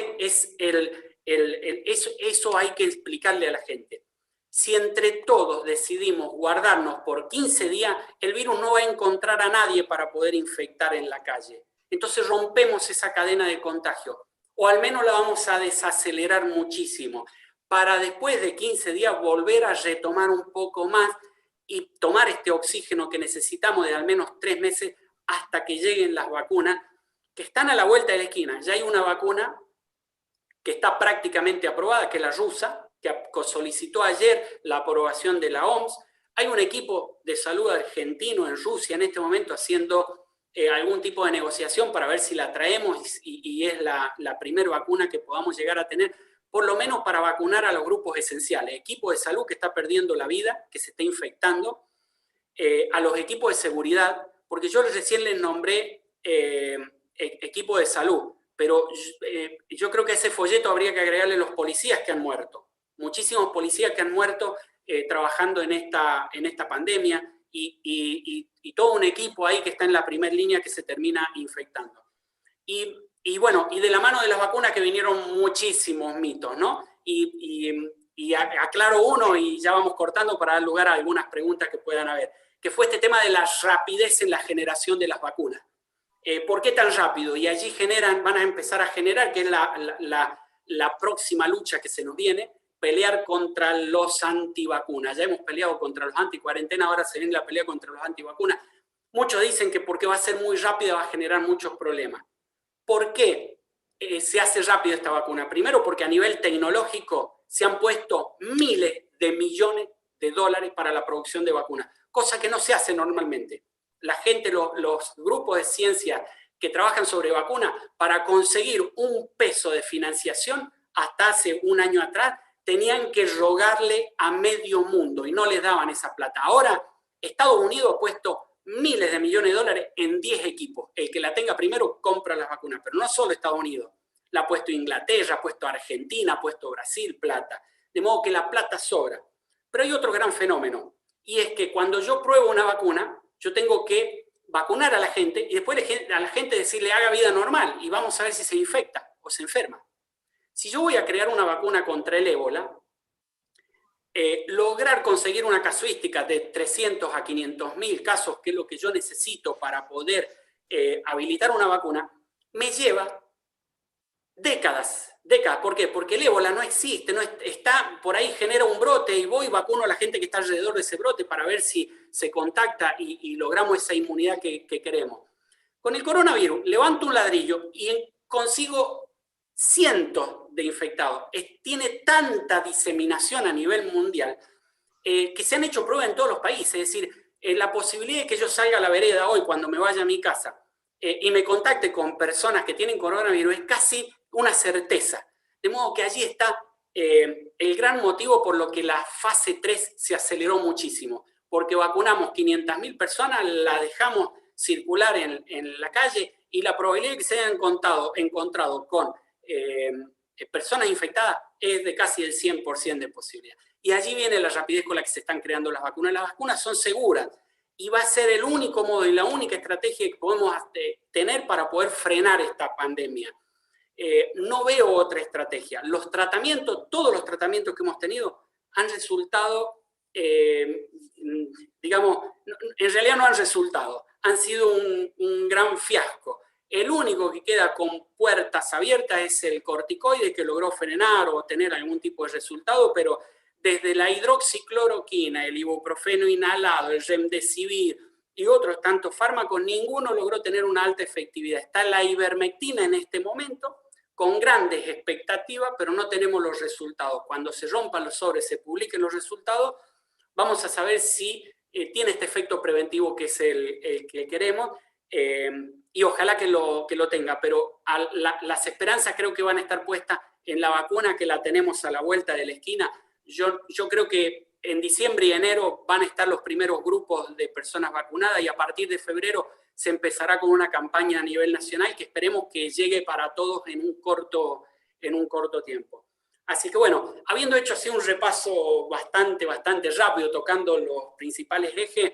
eso hay que explicarle a la gente. Si entre todos decidimos guardarnos por 15 días, el virus no va a encontrar a nadie para poder infectar en la calle. Entonces rompemos esa cadena de contagio, o al menos la vamos a desacelerar muchísimo, para después de 15 días volver a retomar un poco más y tomar este oxígeno que necesitamos de al menos 3 meses hasta que lleguen las vacunas, que están a la vuelta de la esquina. Ya hay una vacuna que está prácticamente aprobada, que es la rusa, que solicitó ayer la aprobación de la OMS. Hay un equipo de salud argentino en Rusia en este momento haciendo algún tipo de negociación para ver si la traemos y es la primera vacuna que podamos llegar a tener, por lo menos para vacunar a los grupos esenciales, equipo de salud que está perdiendo la vida, que se está infectando, a los equipos de seguridad, porque yo recién les nombré equipo de salud, pero yo creo que a ese folleto habría que agregarle los policías que han muerto. Muchísimos policías que han muerto trabajando en esta pandemia y todo un equipo ahí que está en la primera línea que se termina infectando. Y bueno, y de la mano de las vacunas que vinieron muchísimos mitos, ¿no? Y aclaro uno y ya vamos cortando para dar lugar a algunas preguntas que puedan haber, que fue este tema de la rapidez en la generación de las vacunas. ¿Por qué tan rápido? Y allí van a empezar a generar, que es la próxima lucha que se nos viene, pelear contra los antivacunas. Ya hemos peleado contra los anticuarentena, ahora se viene la pelea contra los antivacunas. Muchos dicen que porque va a ser muy rápida va a generar muchos problemas. ¿Por qué se hace rápido esta vacuna? Primero porque a nivel tecnológico se han puesto miles de millones de dólares para la producción de vacunas, cosa que no se hace normalmente. La gente, los grupos de ciencia que trabajan sobre vacunas, para conseguir un peso de financiación hasta hace un año atrás, tenían que rogarle a medio mundo y no les daban esa plata. Ahora, Estados Unidos ha puesto miles de millones de dólares en 10 equipos. El que la tenga primero compra las vacunas, pero no solo Estados Unidos. La ha puesto Inglaterra, ha puesto Argentina, ha puesto Brasil, plata. De modo que la plata sobra. Pero hay otro gran fenómeno, y es que cuando yo pruebo una vacuna, yo tengo que vacunar a la gente y después a la gente decirle haga vida normal y vamos a ver si se infecta o se enferma. Si yo voy a crear una vacuna contra el ébola, lograr conseguir una casuística de 300 a 500.000 casos, que es lo que yo necesito para poder habilitar una vacuna, me lleva décadas. ¿Por qué? Porque el ébola no existe, está por ahí, genera un brote y voy y vacuno a la gente que está alrededor de ese brote para ver si se contacta y logramos esa inmunidad que queremos. Con el coronavirus, levanto un ladrillo y consigo cientos de infectados. Tiene tanta diseminación a nivel mundial que se han hecho pruebas en todos los países. Es decir, la posibilidad de que yo salga a la vereda hoy cuando me vaya a mi casa y me contacte con personas que tienen coronavirus es casi una certeza. De modo que allí está el gran motivo por lo que la fase 3 se aceleró muchísimo. Porque vacunamos 500.000 personas, la dejamos circular en la calle y la probabilidad de que se hayan encontrado con personas infectadas es de casi el 100% de posibilidad. Y allí viene la rapidez con la que se están creando las vacunas. Las vacunas son seguras y va a ser el único modo y la única estrategia que podemos tener para poder frenar esta pandemia. No veo otra estrategia. Los tratamientos, todos los tratamientos que hemos tenido han resultado, digamos, en realidad no han resultado, han sido un gran fiasco. El único que queda con puertas abiertas es el corticoide, que logró frenar o tener algún tipo de resultado, pero desde la hidroxicloroquina, el ibuprofeno inhalado, el remdesivir y otros tantos fármacos, ninguno logró tener una alta efectividad. Está la ivermectina en este momento, con grandes expectativas, pero no tenemos los resultados. Cuando se rompan los sobres, se publiquen los resultados, vamos a saber si tiene este efecto preventivo que es el que queremos, y ojalá que lo tenga, pero las esperanzas creo que van a estar puestas en la vacuna que la tenemos a la vuelta de la esquina. Yo creo que en diciembre y enero van a estar los primeros grupos de personas vacunadas y a partir de febrero se empezará con una campaña a nivel nacional que esperemos que llegue para todos en un corto tiempo. Así que bueno, habiendo hecho así un repaso bastante rápido, tocando los principales ejes,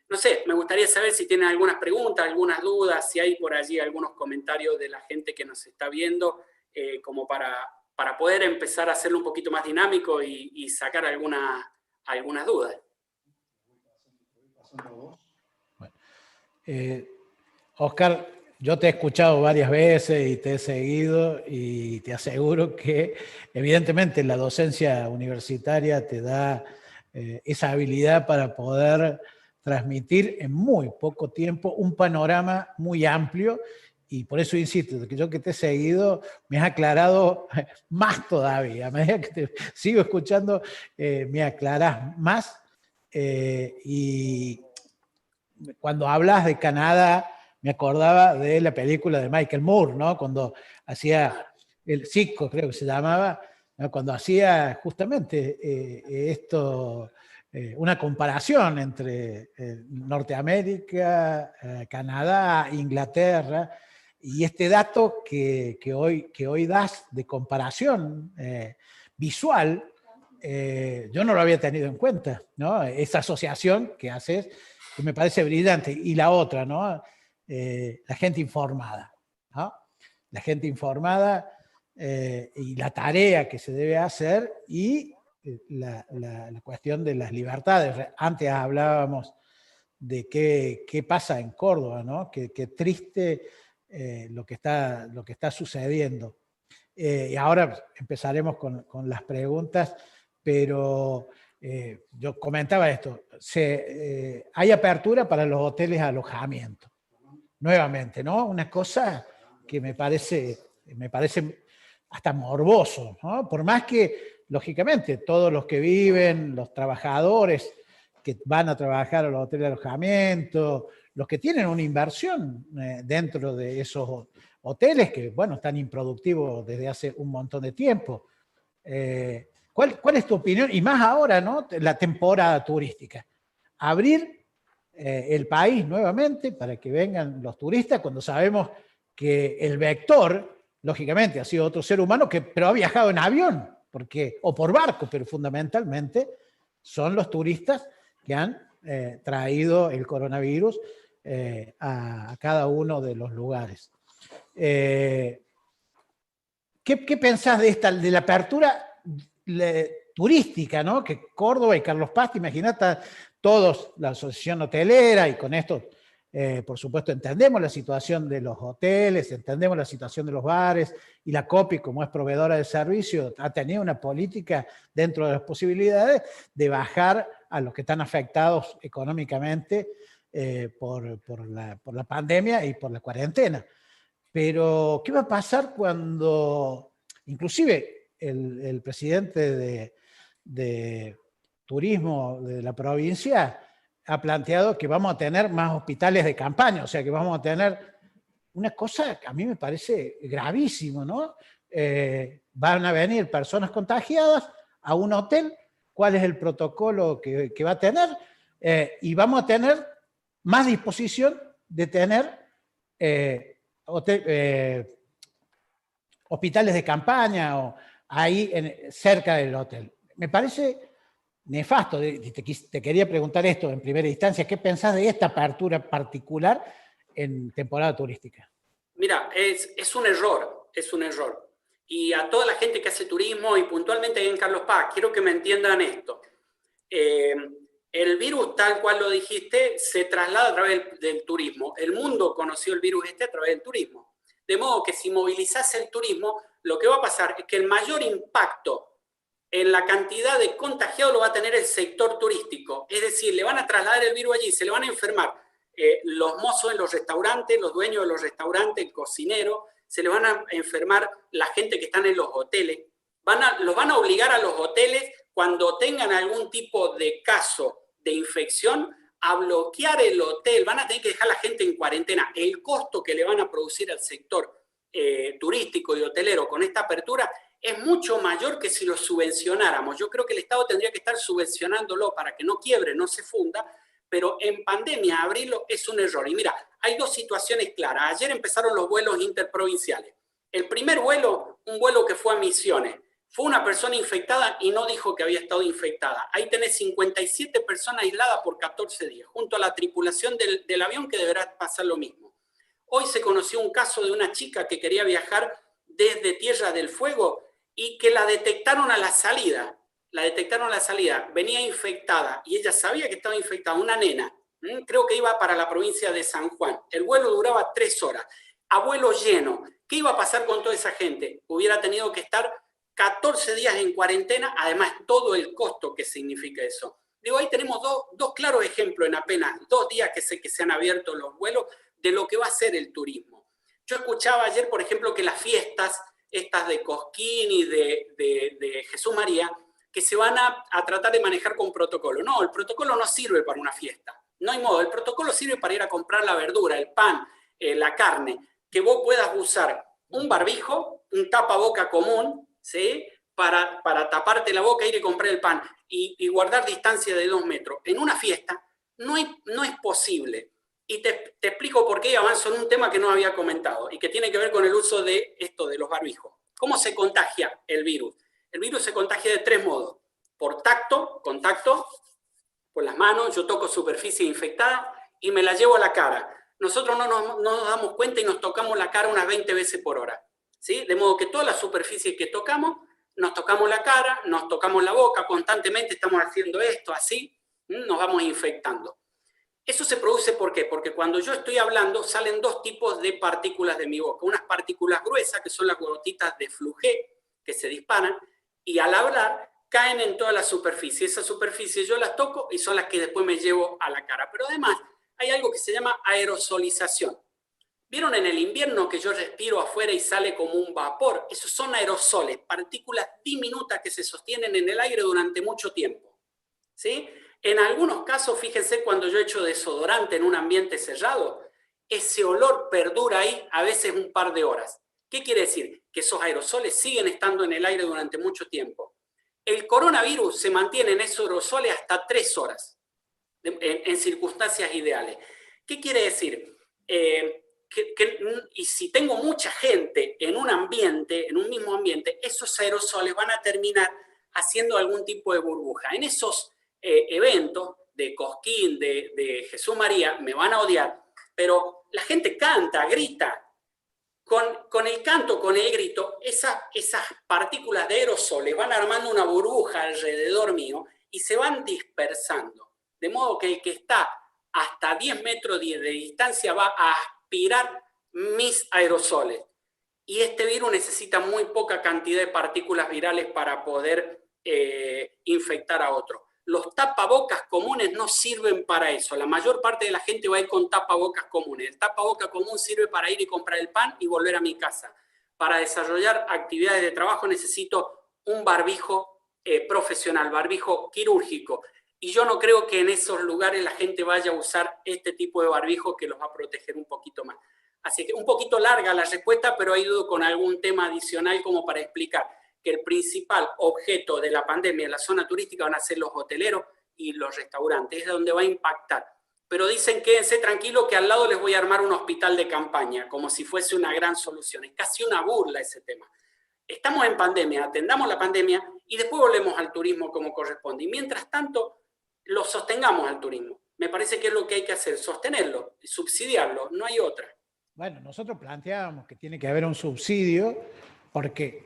no sé, me gustaría saber si tienen algunas preguntas, algunas dudas, si hay por allí algunos comentarios de la gente que nos está viendo, como para poder empezar a hacerlo un poquito más dinámico y sacar algunas dudas. Oscar, yo te he escuchado varias veces y te he seguido y te aseguro que evidentemente la docencia universitaria te da esa habilidad para poder transmitir en muy poco tiempo un panorama muy amplio, y por eso insisto, que yo que te he seguido me has aclarado más todavía. A medida que te sigo escuchando, me aclarás más. Y cuando hablas de Canadá, me acordaba de la película de Michael Moore, ¿no? Cuando hacía el Zico, creo que se llamaba, ¿no? Cuando hacía justamente una comparación entre Norteamérica, Canadá, Inglaterra, y este dato que hoy das de comparación visual, yo no lo había tenido en cuenta, ¿no? Esa asociación que haces, que me parece brillante. Y la otra, ¿no? La gente informada, ¿no? La gente informada y la tarea que se debe hacer y la cuestión de las libertades. Antes hablábamos de qué pasa en Córdoba, ¿no? Qué triste lo que está sucediendo. Y ahora empezaremos con las preguntas, pero yo comentaba esto. Hay apertura para los hoteles de alojamiento. Nuevamente, ¿no? Una cosa que me parece hasta morboso, ¿no? Por más que, lógicamente, todos los que viven, los trabajadores que van a trabajar a los hoteles de alojamiento, los que tienen una inversión dentro de esos hoteles que, bueno, están improductivos desde hace un montón de tiempo. ¿Cuál es tu opinión? Y más ahora, ¿no? La temporada turística. Abrir el país nuevamente para que vengan los turistas cuando sabemos que el vector, lógicamente, ha sido otro ser humano pero ha viajado en avión o por barco, pero fundamentalmente son los turistas que han traído el coronavirus a cada uno de los lugares. ¿Qué pensás de la apertura turística, ¿no? Que Córdoba y Carlos Paz, imagínate, todos, la asociación hotelera, y con esto, por supuesto, entendemos la situación de los hoteles, entendemos la situación de los bares, y la COPI, como es proveedora de servicios, ha tenido una política dentro de las posibilidades de bajar a los que están afectados económicamente por la pandemia y por la cuarentena. Pero, ¿qué va a pasar cuando, inclusive, el presidente de turismo de la provincia ha planteado que vamos a tener más hospitales de campaña, o sea que vamos a tener una cosa que a mí me parece gravísimo, ¿no? Van a venir personas contagiadas a un hotel, ¿cuál es el protocolo que va a tener? Y vamos a tener más disposición de tener hospitales de campaña o ahí cerca del hotel. Me parece nefasto. Te quería preguntar esto en primera instancia. ¿Qué pensás de esta apertura particular en temporada turística? Mira, es un error. Y a toda la gente que hace turismo y puntualmente en Carlos Paz, quiero que me entiendan esto. El virus, tal cual lo dijiste, se traslada a través del turismo. El mundo conoció el virus a través del turismo. De modo que si movilizás el turismo, lo que va a pasar es que el mayor impacto en la cantidad de contagiados lo va a tener el sector turístico. Es decir, le van a trasladar el virus allí, se le van a enfermar los mozos en los restaurantes, los dueños de los restaurantes, el cocinero, se le van a enfermar la gente que están en los hoteles. Los van a obligar a los hoteles, cuando tengan algún tipo de caso de infección, a bloquear el hotel. Van a tener que dejar a la gente en cuarentena. El costo que le van a producir al sector turístico y hotelero con esta apertura es mucho mayor que si lo subvencionáramos. Yo creo que el Estado tendría que estar subvencionándolo para que no quiebre, no se funda, pero en pandemia abrirlo es un error. Y mira, hay dos situaciones claras. Ayer empezaron los vuelos interprovinciales. El primer vuelo, un vuelo que fue a Misiones, fue una persona infectada y no dijo que había estado infectada. Ahí tenés 57 personas aisladas por 14 días, junto a la tripulación del avión que deberá pasar lo mismo. Hoy se conoció un caso de una chica que quería viajar desde Tierra del Fuego y que la detectaron a la salida. La detectaron a la salida, venía infectada y ella sabía que estaba infectada, una nena. Creo que iba para la provincia de San Juan. El vuelo duraba 3 horas. A vuelo lleno. ¿Qué iba a pasar con toda esa gente? Hubiera tenido que estar 14 días en cuarentena, además todo el costo que significa eso. Digo, ahí tenemos dos claros ejemplos en apenas 2 días que se han abierto los vuelos de lo que va a ser el turismo. Yo escuchaba ayer, por ejemplo, que las fiestas, estas de Cosquín y de Jesús María, que se van a tratar de manejar con protocolo. No, el protocolo no sirve para una fiesta. No hay modo. El protocolo sirve para ir a comprar la verdura, el pan, la carne, que vos puedas usar un barbijo, un tapaboca común, ¿sí? Para taparte la boca, ir y comprar el pan y guardar distancia de 2 metros. En una fiesta no es posible. Y te explico por qué y avanzo en un tema que no había comentado y que tiene que ver con el uso de esto, de los barbijos. ¿Cómo se contagia el virus? El virus se contagia de 3 modos. Por tacto, contacto, por las manos, yo toco superficie infectada y me la llevo a la cara. Nosotros no nos damos cuenta y nos tocamos la cara unas 20 veces por hora. ¿Sí? De modo que toda la superficie que tocamos, nos tocamos la cara, nos tocamos la boca, constantemente estamos haciendo esto, así, nos vamos infectando. Eso se produce ¿por qué? Porque cuando yo estoy hablando salen 2 tipos de partículas de mi boca. Unas partículas gruesas, que son las gotitas de flujé, que se disparan, y al hablar caen en toda la superficie. Esa superficie yo las toco y son las que después me llevo a la cara. Pero además hay algo que se llama aerosolización. ¿Vieron en el invierno que yo respiro afuera y sale como un vapor? Esos son aerosoles, partículas diminutas que se sostienen en el aire durante mucho tiempo. ¿Sí? En algunos casos, fíjense, cuando yo echo desodorante en un ambiente cerrado, ese olor perdura ahí a veces un par de horas. ¿Qué quiere decir? Que esos aerosoles siguen estando en el aire durante mucho tiempo. El coronavirus se mantiene en esos aerosoles hasta 3 horas, en circunstancias ideales. ¿Qué quiere decir? Y si tengo mucha gente en un ambiente, en un mismo ambiente, esos aerosoles van a terminar haciendo algún tipo de burbuja. En esos eventos de Cosquín, de Jesús María, me van a odiar, pero la gente canta, grita. Con el canto, con el grito, esas partículas de aerosoles van armando una burbuja alrededor mío y se van dispersando. De modo que el que está hasta 10 metros de distancia va a aspirar mis aerosoles. Y este virus necesita muy poca cantidad de partículas virales para poder infectar a otro. Los tapabocas comunes no sirven para eso. La mayor parte de la gente va a ir con tapabocas comunes. El tapaboca común sirve para ir y comprar el pan y volver a mi casa. Para desarrollar actividades de trabajo necesito un barbijo profesional, barbijo quirúrgico. Y yo no creo que en esos lugares la gente vaya a usar este tipo de barbijo que los va a proteger un poquito más. Así que un poquito larga la respuesta, pero ha ido con algún tema adicional como para explicar que el principal objeto de la pandemia en la zona turística van a ser los hoteleros y los restaurantes, es donde va a impactar. Pero dicen, quédense tranquilos que al lado les voy a armar un hospital de campaña, como si fuese una gran solución. Es casi una burla ese tema. Estamos en pandemia, atendamos la pandemia y después volvemos al turismo como corresponde. Y mientras tanto, lo sostengamos al turismo. Me parece que es lo que hay que hacer, sostenerlo, subsidiarlo, no hay otra. Bueno, nosotros planteábamos que tiene que haber un subsidio porque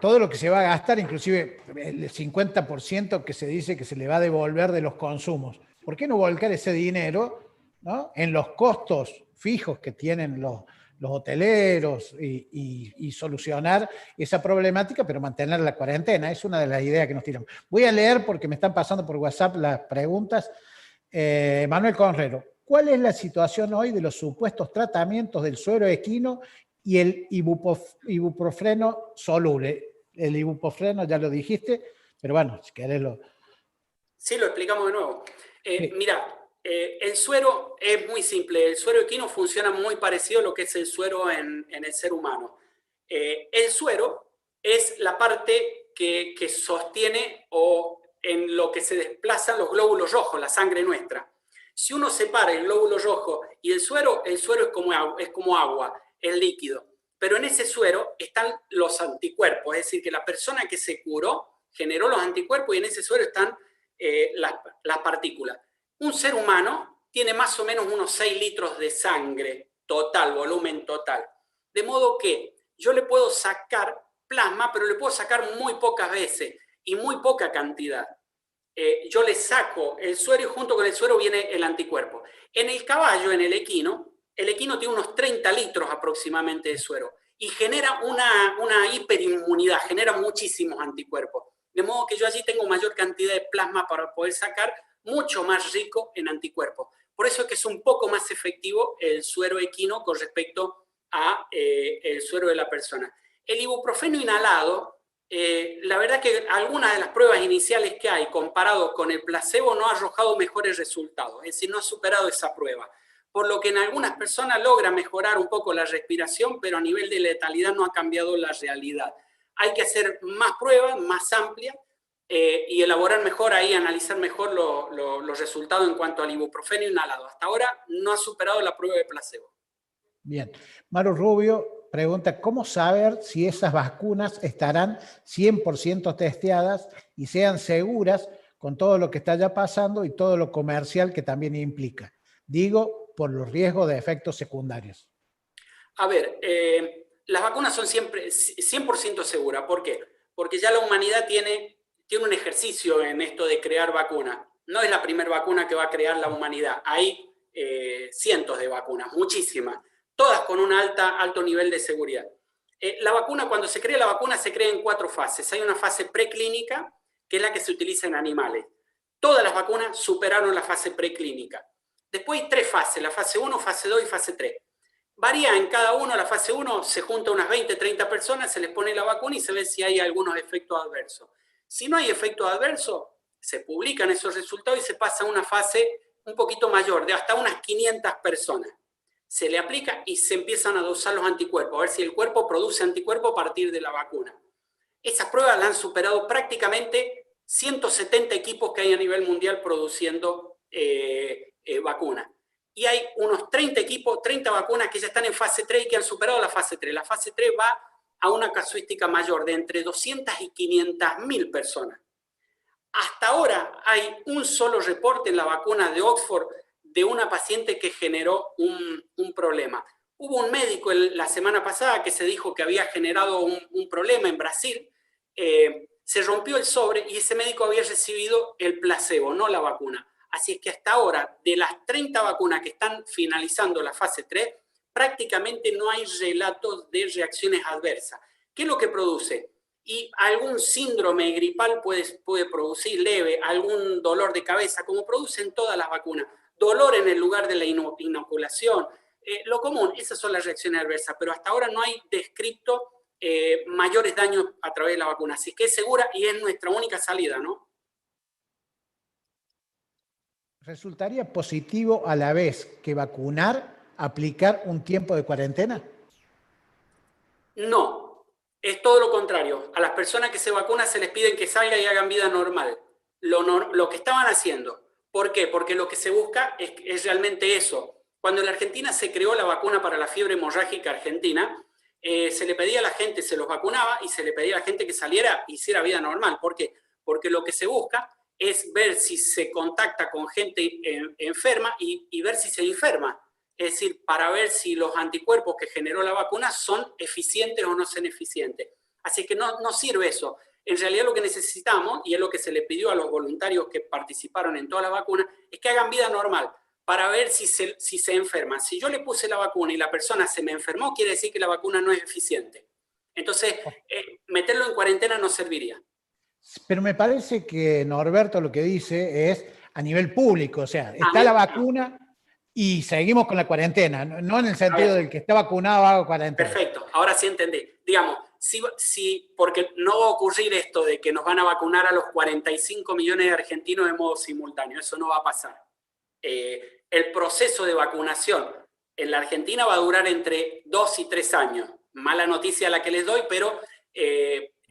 todo lo que se va a gastar, inclusive el 50% que se dice que se le va a devolver de los consumos, ¿por qué no volcar ese dinero, ¿no?, en los costos fijos que tienen los hoteleros y solucionar esa problemática, pero mantener la cuarentena? Es una de las ideas que nos tiramos. Voy a leer porque me están pasando por WhatsApp las preguntas. Manuel Conrero, ¿cuál es la situación hoy de los supuestos tratamientos del suero equino y el ibuprofeno soluble? El ibuprofeno ya lo dijiste, pero bueno, si querés lo... Sí, lo explicamos de nuevo. Sí. Mira, El suero es muy simple. El suero equino funciona muy parecido a lo que es el suero en el ser humano. El suero es la parte que sostiene o en lo que se desplazan los glóbulos rojos, la sangre nuestra. Si uno separa el glóbulo rojo y el suero es como agua, es líquido. Pero en ese suero están los anticuerpos, es decir, que la persona que se curó generó los anticuerpos y en ese suero están las partículas. Un ser humano tiene más o menos unos 6 litros de sangre total, volumen total. De modo que yo le puedo sacar plasma, pero le puedo sacar muy pocas veces y muy poca cantidad. Yo le saco el suero y junto con el suero viene el anticuerpo. En el caballo, en el equino tiene unos 30 litros aproximadamente de suero y genera una hiperinmunidad, genera muchísimos anticuerpos. De modo que yo allí tengo mayor cantidad de plasma para poder sacar, mucho más rico en anticuerpos. Por eso es que es un poco más efectivo el suero equino con respecto a el suero de la persona. El ibuprofeno inhalado, la verdad que algunas de las pruebas iniciales que hay comparado con el placebo no ha arrojado mejores resultados, es decir, no ha superado esa prueba. Por lo que en algunas personas logra mejorar un poco la respiración, pero a nivel de letalidad no ha cambiado la realidad. Hay que hacer más pruebas, más amplias, y elaborar mejor ahí, analizar mejor los resultados en cuanto al ibuprofeno inhalado. Hasta ahora no ha superado la prueba de placebo. Bien. Maru Rubio pregunta, ¿cómo saber si esas vacunas estarán 100% testeadas y sean seguras con todo lo que está ya pasando y todo lo comercial que también implica? Digo, por los riesgos de efectos secundarios. A ver, las vacunas son siempre 100% seguras. ¿Por qué? Porque ya la humanidad tiene un ejercicio en esto de crear vacunas. No es la primera vacuna que va a crear la humanidad. Hay cientos de vacunas, muchísimas, todas con un alto nivel de seguridad. La vacuna, cuando se crea la vacuna, se crea en 4 fases. Hay una fase preclínica, que es la que se utiliza en animales. Todas las vacunas superaron la fase preclínica. Después hay 3 fases, la fase 1, fase 2 y fase 3. Varía en cada uno. La fase 1 se junta unas 20, 30 personas, se les pone la vacuna y se ve si hay algunos efectos adversos. Si no hay efectos adversos, se publican esos resultados y se pasa a una fase un poquito mayor, de hasta unas 500 personas. Se le aplica y se empiezan a dosar los anticuerpos, a ver si el cuerpo produce anticuerpos a partir de la vacuna. Esas pruebas la han superado prácticamente 170 equipos que hay a nivel mundial produciendo vacunas. Y hay unos 30 equipos, 30 vacunas que ya están en fase 3 y que han superado la fase 3. La fase 3 va a una casuística mayor de entre 200 y 500.000 personas. Hasta ahora hay un solo reporte en la vacuna de Oxford de una paciente que generó un problema. Hubo un médico la semana pasada que se dijo que había generado un problema en Brasil, se rompió el sobre y ese médico había recibido el placebo, no la vacuna. Así es que hasta ahora, de las 30 vacunas que están finalizando la fase 3, prácticamente no hay relatos de reacciones adversas. ¿Qué es lo que produce? Y algún síndrome gripal puede producir leve, algún dolor de cabeza, como producen todas las vacunas. Dolor en el lugar de la inoculación, lo común, esas son las reacciones adversas, pero hasta ahora no hay descrito mayores daños a través de la vacuna. Así que es segura y es nuestra única salida, ¿no? ¿Resultaría positivo a la vez que vacunar, aplicar un tiempo de cuarentena? No, es todo lo contrario. A las personas que se vacunan se les piden que salgan y hagan vida normal. Lo que estaban haciendo. ¿Por qué? Porque lo que se busca es realmente eso. Cuando en la Argentina se creó la vacuna para la fiebre hemorrágica argentina, se le pedía a la gente, se los vacunaba y se le pedía a la gente que saliera e hiciera vida normal. ¿Por qué? Porque lo que se busca es ver si se contacta con gente enferma y ver si se enferma. Es decir, para ver si los anticuerpos que generó la vacuna son eficientes o no son eficientes. Así que no sirve eso. En realidad lo que necesitamos, y es lo que se le pidió a los voluntarios que participaron en toda la vacuna, es que hagan vida normal para ver si se enferman. Si yo le puse la vacuna y la persona se me enfermó, quiere decir que la vacuna no es eficiente. Entonces, meterlo en cuarentena no serviría. Pero me parece que Norberto lo que dice es a nivel público, o sea, está la vacuna y seguimos con la cuarentena, no en el sentido del que está vacunado haga cuarentena. Perfecto, ahora sí entendí. Digamos, porque no va a ocurrir esto de que nos van a vacunar a los 45 millones de argentinos de modo simultáneo, eso no va a pasar. El proceso de vacunación en la Argentina va a durar entre 2 y 3 años. Mala noticia la que les doy, pero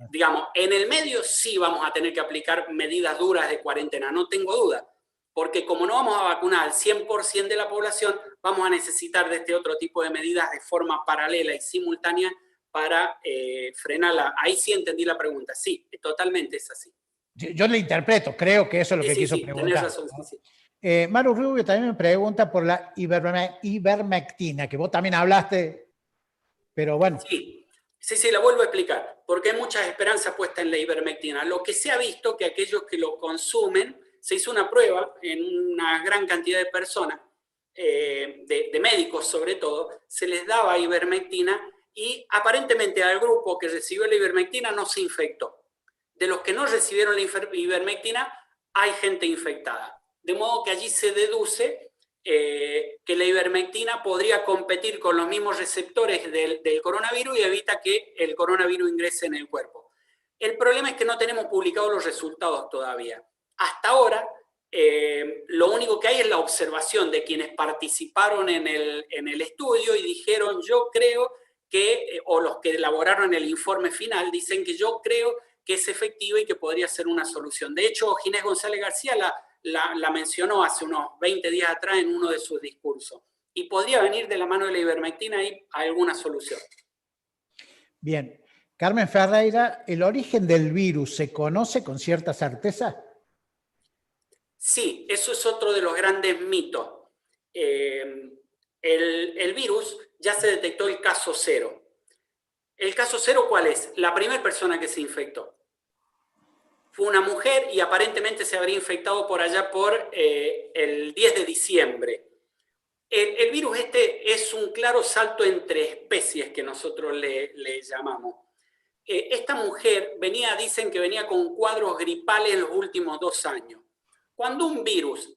digamos, en el medio sí vamos a tener que aplicar medidas duras de cuarentena, no tengo duda. Porque como no vamos a vacunar al 100% de la población, vamos a necesitar de este otro tipo de medidas de forma paralela y simultánea para frenarla. Ahí sí entendí la pregunta. Sí, totalmente es así. Yo le interpreto, creo que eso es lo que quiso preguntar. Tenés razón, ¿no? sí. Maru Rubio también me pregunta por la ivermectina, que vos también hablaste, pero bueno. Sí, la vuelvo a explicar, porque hay muchas esperanzas puestas en la ivermectina. Lo que se ha visto que aquellos que lo consumen, se hizo una prueba en una gran cantidad de personas, de médicos sobre todo, se les daba ivermectina y aparentemente al grupo que recibió la ivermectina no se infectó. De los que no recibieron la ivermectina, hay gente infectada. De modo que allí se deduce que la ivermectina podría competir con los mismos receptores del coronavirus y evita que el coronavirus ingrese en el cuerpo. El problema es que no tenemos publicados los resultados todavía. Hasta ahora, lo único que hay es la observación de quienes participaron en el estudio y dijeron, yo creo que, o los que elaboraron el informe final, dicen que yo creo que es efectiva y que podría ser una solución. De hecho, Ginés González García la mencionó hace unos 20 días atrás en uno de sus discursos. Y podría venir de la mano de la ivermectina y alguna solución. Bien. Carmen Ferreira, ¿el origen del virus se conoce con cierta certeza? Sí, eso es otro de los grandes mitos. El virus ya se detectó el caso cero. ¿El caso cero cuál es? La primera persona que se infectó. Fue una mujer y aparentemente se habría infectado por allá por el 10 de diciembre. El virus este es un claro salto entre especies que nosotros le llamamos. Esta mujer dicen que venía con cuadros gripales en los últimos 2 años. Cuando un virus,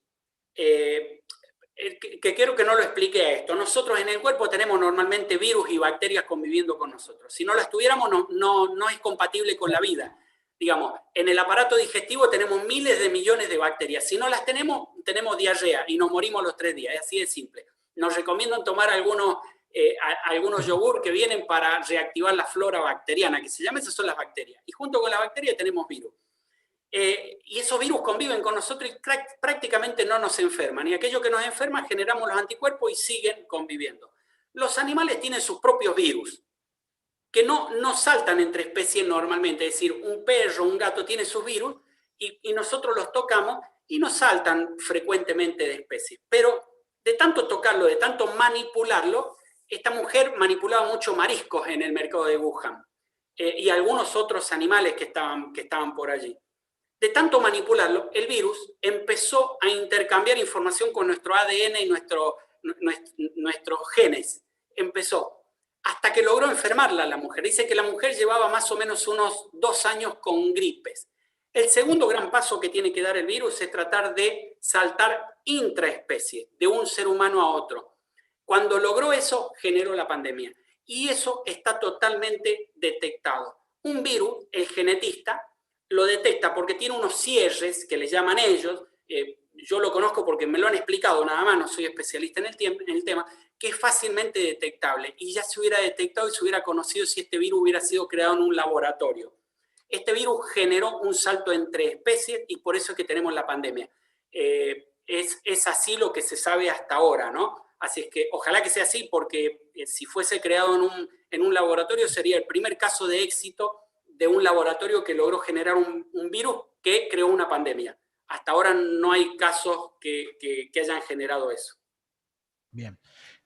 que quiero que no lo explique a esto, nosotros en el cuerpo tenemos normalmente virus y bacterias conviviendo con nosotros. Si no las tuviéramos, no es compatible con la vida. Digamos, en el aparato digestivo tenemos miles de millones de bacterias. Si no las tenemos, tenemos diarrea y nos morimos los 3 días. Es así de simple. Nos recomiendan tomar algunos yogur que vienen para reactivar la flora bacteriana, que se llama, esas son las bacterias. Y junto con las bacterias tenemos virus. Y esos virus conviven con nosotros y prácticamente no nos enferman. Y aquello que nos enferma generamos los anticuerpos y siguen conviviendo. Los animales tienen sus propios virus, que no saltan entre especies normalmente. Es decir, un perro, un gato tiene sus virus y nosotros los tocamos y no saltan frecuentemente de especies. Pero de tanto tocarlo, de tanto manipularlo, esta mujer manipulaba mucho mariscos en el mercado de Wuhan y algunos otros animales que estaban por allí. De tanto manipularlo, el virus empezó a intercambiar información con nuestro ADN y nuestros genes. Empezó. Hasta que logró enfermarla la mujer. Dice que la mujer llevaba más o menos unos 2 años con gripes. El segundo gran paso que tiene que dar el virus es tratar de saltar intraespecie, de un ser humano a otro. Cuando logró eso, generó la pandemia. Y eso está totalmente detectado. Un virus, el genetista, lo detecta porque tiene unos cierres que le llaman ellos, yo lo conozco porque me lo han explicado nada más, no soy especialista en el tema, que es fácilmente detectable y ya se hubiera detectado y se hubiera conocido si este virus hubiera sido creado en un laboratorio. Este virus generó un salto entre especies y por eso es que tenemos la pandemia. Es así lo que se sabe hasta ahora, ¿no? Así es que ojalá que sea así porque si fuese creado en un laboratorio sería el primer caso de éxito de un laboratorio que logró generar un virus que creó una pandemia. Hasta ahora no hay casos que hayan generado eso. Bien.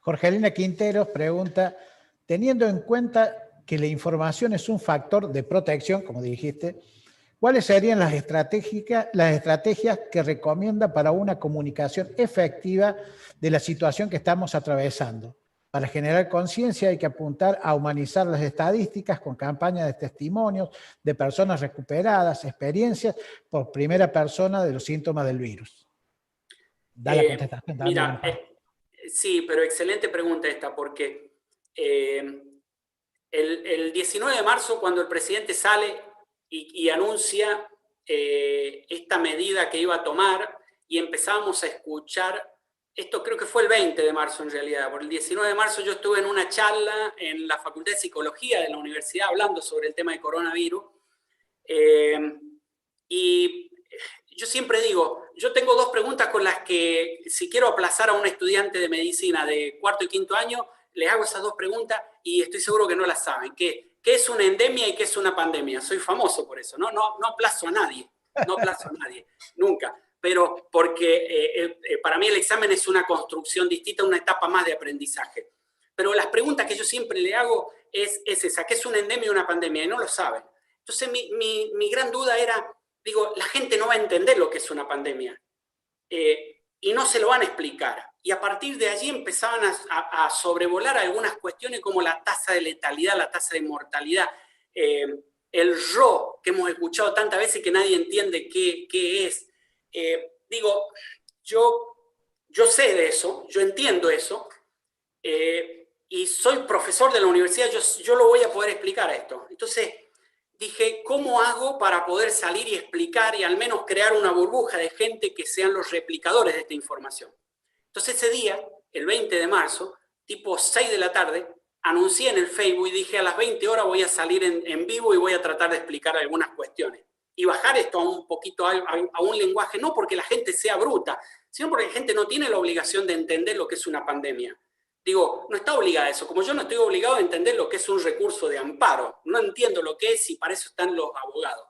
Jorgelina Quinteros pregunta, teniendo en cuenta que la información es un factor de protección, como dijiste, ¿cuáles serían las estrategias que recomienda para una comunicación efectiva de la situación que estamos atravesando? Para generar conciencia hay que apuntar a humanizar las estadísticas con campañas de testimonios de personas recuperadas, experiencias por primera persona de los síntomas del virus. Da la contestación también. Mira, sí, pero excelente pregunta esta, porque el 19 de marzo, cuando el presidente sale y anuncia esta medida que iba a tomar y empezábamos a escuchar esto creo que fue el 20 de marzo en realidad, por el 19 de marzo yo estuve en una charla en la Facultad de Psicología de la universidad hablando sobre el tema de coronavirus. Y yo siempre digo, yo tengo dos preguntas con las que si quiero aplazar a un estudiante de medicina de cuarto y quinto año, les hago esas dos preguntas y estoy seguro que no las saben. ¿Qué es una endemia y qué es una pandemia? Soy famoso por eso, no aplazo a nadie, nunca. Pero porque para mí el examen es una construcción distinta, una etapa más de aprendizaje. Pero las preguntas que yo siempre le hago es esa, ¿qué es una endemia y una pandemia? Y no lo saben. Entonces mi gran duda era, digo, la gente no va a entender lo que es una pandemia y no se lo van a explicar. Y a partir de allí empezaban a sobrevolar algunas cuestiones como la tasa de letalidad, la tasa de mortalidad, el RO que hemos escuchado tantas veces que nadie entiende qué es. Digo, yo sé de eso, yo entiendo eso, y soy profesor de la universidad, yo lo voy a poder explicar a esto. Entonces dije, ¿cómo hago para poder salir y explicar y al menos crear una burbuja de gente que sean los replicadores de esta información? Entonces ese día, el 20 de marzo, tipo 6 de la tarde, anuncié en el Facebook y dije a las 20 horas voy a salir en vivo y voy a tratar de explicar algunas cuestiones. Y bajar esto a un poquito, a un lenguaje, no porque la gente sea bruta, sino porque la gente no tiene la obligación de entender lo que es una pandemia. Digo, no está obligada a eso, como yo no estoy obligado a entender lo que es un recurso de amparo. No entiendo lo que es y para eso están los abogados.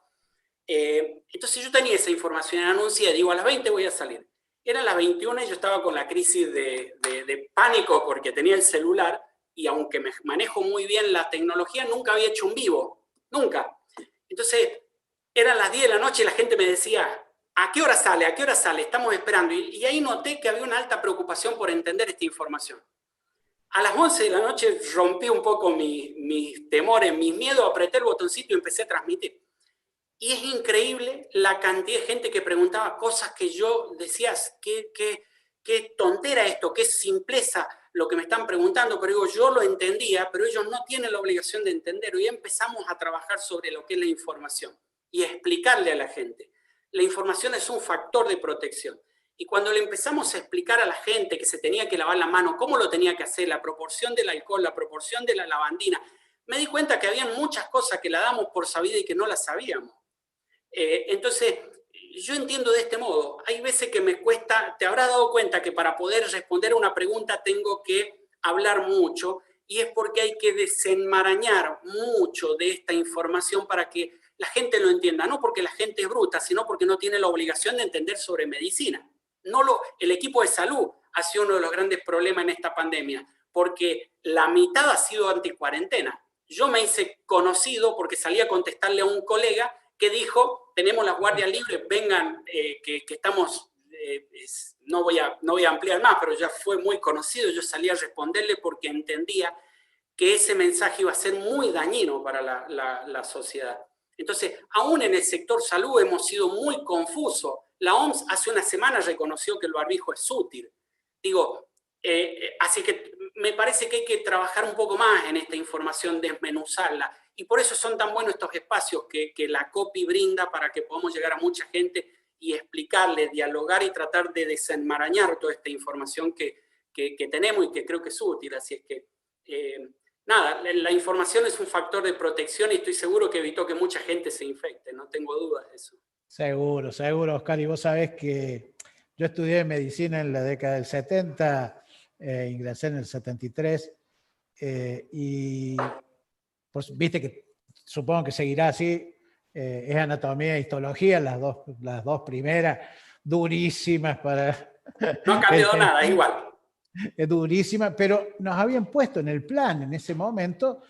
Entonces yo tenía esa información, anuncié, digo, a las 20 voy a salir. Eran las 21 y yo estaba con la crisis de pánico porque tenía el celular y aunque me manejo muy bien la tecnología, nunca había hecho un vivo, nunca. Entonces eran las 10 de la noche y la gente me decía, ¿a qué hora sale? ¿A qué hora sale? Estamos esperando. Y ahí noté que había una alta preocupación por entender esta información. A las 11 de la noche rompí un poco mis temores, mis miedos, apreté el botoncito y empecé a transmitir. Y es increíble la cantidad de gente que preguntaba cosas que yo decía, qué tontera esto, qué simpleza lo que me están preguntando, pero digo, yo lo entendía, pero ellos no tienen la obligación de entenderlo. Y empezamos a trabajar sobre lo que es la información y a explicarle a la gente. La información es un factor de protección. Y cuando le empezamos a explicar a la gente que se tenía que lavar la mano, cómo lo tenía que hacer, la proporción del alcohol, la proporción de la lavandina, me di cuenta que había muchas cosas que la damos por sabida y que no las sabíamos. Entonces, yo entiendo de este modo. Hay veces que me cuesta, te habrás dado cuenta que para poder responder a una pregunta tengo que hablar mucho y es porque hay que desenmarañar mucho de esta información para que la gente lo entienda. No porque la gente es bruta, sino porque no tiene la obligación de entender sobre medicina. El equipo de salud ha sido uno de los grandes problemas en esta pandemia, porque la mitad ha sido anticuarentena. Yo me hice conocido porque salí a contestarle a un colega que dijo, tenemos las guardias libres, vengan, que estamos, no voy a ampliar más, pero ya fue muy conocido, yo salí a responderle porque entendía que ese mensaje iba a ser muy dañino para la sociedad. Entonces, aún en el sector salud hemos sido muy confusos. La OMS hace una semana reconoció que el barbijo es útil. Digo, así que me parece que hay que trabajar un poco más en esta información, desmenuzarla. Y por eso son tan buenos estos espacios que la COPI brinda para que podamos llegar a mucha gente y explicarle, dialogar y tratar de desenmarañar toda esta información que tenemos y que creo que es útil. Así es que, nada, la información es un factor de protección y estoy seguro que evitó que mucha gente se infecte, no tengo dudas de eso. Seguro, seguro, Oscar. Y vos sabés que yo estudié medicina en la década del 70, ingresé en el 73, y pues viste que supongo que seguirá así, es anatomía e histología, las dos primeras, durísimas para... No ha cambiado nada, igual. Es durísima, pero nos habían puesto en el plan en ese momento,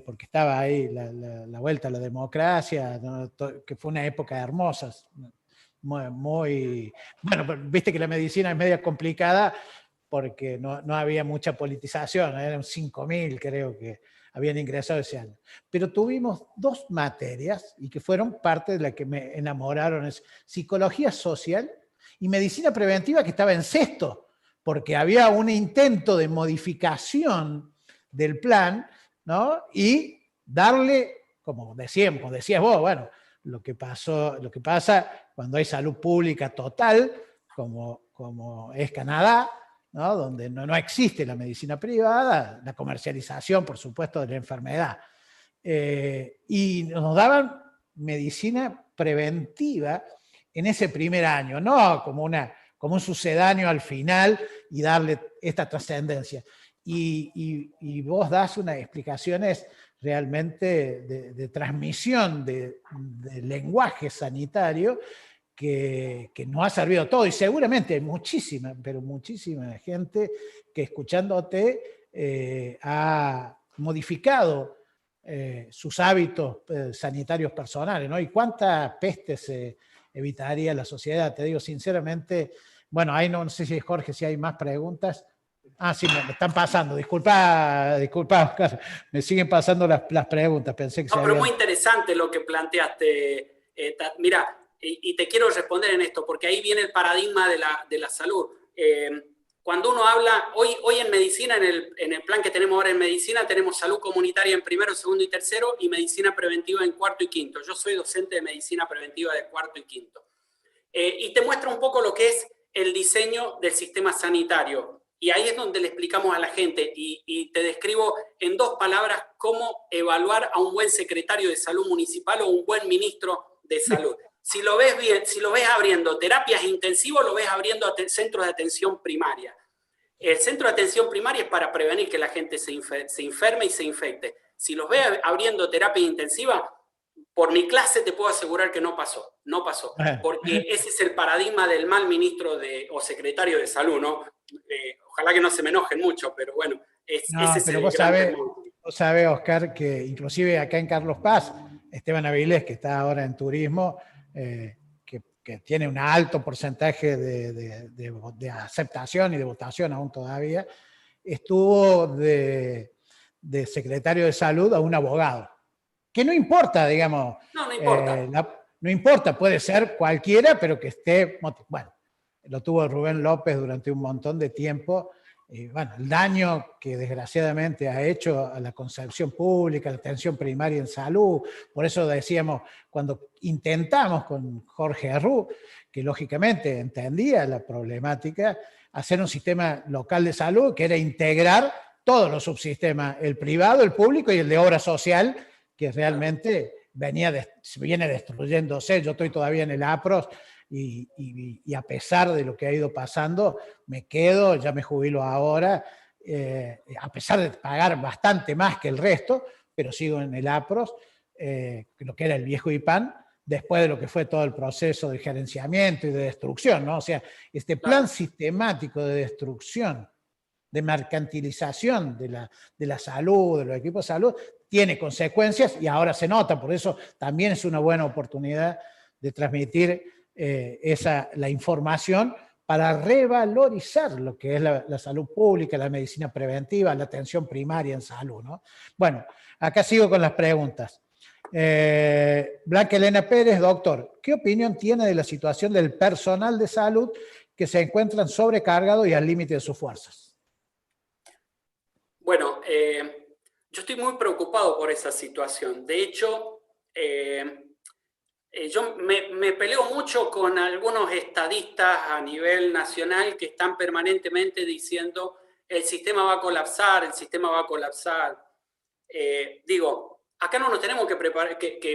porque estaba ahí la vuelta a la democracia, ¿no? Que fue una época hermosa, muy bueno, viste que la medicina es media complicada porque no había mucha politización, eran 5.000 creo que habían ingresado ese año. Pero tuvimos dos materias y que fueron parte de la que me enamoraron, es psicología social y medicina preventiva, que estaba en sexto, porque había un intento de modificación del plan, ¿no? Y darle, como decías vos, bueno, lo que pasa cuando hay salud pública total, como es Canadá, ¿no? Donde no existe la medicina privada, la comercialización, por supuesto, de la enfermedad. Y nos daban medicina preventiva en ese primer año, no como un sucedáneo al final y darle esta trascendencia. Y vos das unas explicaciones realmente de transmisión de lenguaje sanitario que nos ha servido todo. Y seguramente hay muchísima, pero muchísima gente que escuchándote ha modificado sus hábitos sanitarios personales, ¿no? Y cuánta peste se evitaría la sociedad, te digo sinceramente. Bueno, ahí no sé si Jorge, si hay más preguntas. Ah, sí, me están pasando. Disculpa, Oscar. Me siguen pasando las preguntas. Pensé que no, pero muy interesante lo que planteaste. Mira, y te quiero responder en esto, porque ahí viene el paradigma de la salud. Cuando uno habla, hoy en medicina, en el plan que tenemos ahora en medicina, tenemos salud comunitaria en primero, segundo y tercero, y medicina preventiva en cuarto y quinto. Yo soy docente de medicina preventiva de cuarto y quinto. Y te muestra un poco lo que es el diseño del sistema sanitario. Y ahí es donde le explicamos a la gente y te describo en 2 palabras cómo evaluar a un buen secretario de salud municipal o un buen ministro de salud. Si lo ves bien, si lo ves abriendo terapias intensivas, lo ves abriendo centros de atención primaria. El centro de atención primaria es para prevenir que la gente se enferme y se infecte. Si los ves abriendo terapia intensiva, por mi clase te puedo asegurar que no pasó, porque ese es el paradigma del mal ministro o secretario de salud, ¿no? Ojalá que no se me enojen mucho, pero bueno, ese es el gran temor. Vos sabés, Oscar, que inclusive acá en Carlos Paz, Esteban Avilés, que está ahora en turismo, que tiene un alto porcentaje de aceptación y de votación aún todavía, estuvo de secretario de salud a un abogado. Que no importa, digamos. No importa. No importa, puede ser cualquiera, pero que esté. Bueno, lo tuvo Rubén López durante un montón de tiempo. Bueno, el daño que desgraciadamente ha hecho a la concepción pública, a la atención primaria en salud. Por eso decíamos, cuando intentamos con Jorge Arrú, que lógicamente entendía la problemática, hacer un sistema local de salud que era integrar todos los subsistemas, el privado, el público y el de obra social, que realmente viene destruyéndose. Yo estoy todavía en el APROS y a pesar de lo que ha ido pasando, me quedo, ya me jubilo ahora, a pesar de pagar bastante más que el resto, pero sigo en el APROS, lo que era el viejo IPAN, después de lo que fue todo el proceso de gerenciamiento y de destrucción, ¿no? O sea, este plan sistemático de destrucción, de mercantilización de la salud, de los equipos de salud, tiene consecuencias y ahora se nota. Por eso también es una buena oportunidad de transmitir la información para revalorizar lo que es la salud pública, la medicina preventiva, la atención primaria en salud, ¿no? Bueno, acá sigo con las preguntas. Blanca Elena Pérez, doctor, ¿qué opinión tiene de la situación del personal de salud que se encuentran sobrecargados y al límite de sus fuerzas? Bueno, yo estoy muy preocupado por esa situación. De hecho, yo me peleo mucho con algunos estadistas a nivel nacional que están permanentemente diciendo el sistema va a colapsar, el sistema va a colapsar. Digo, acá no nos tenemos que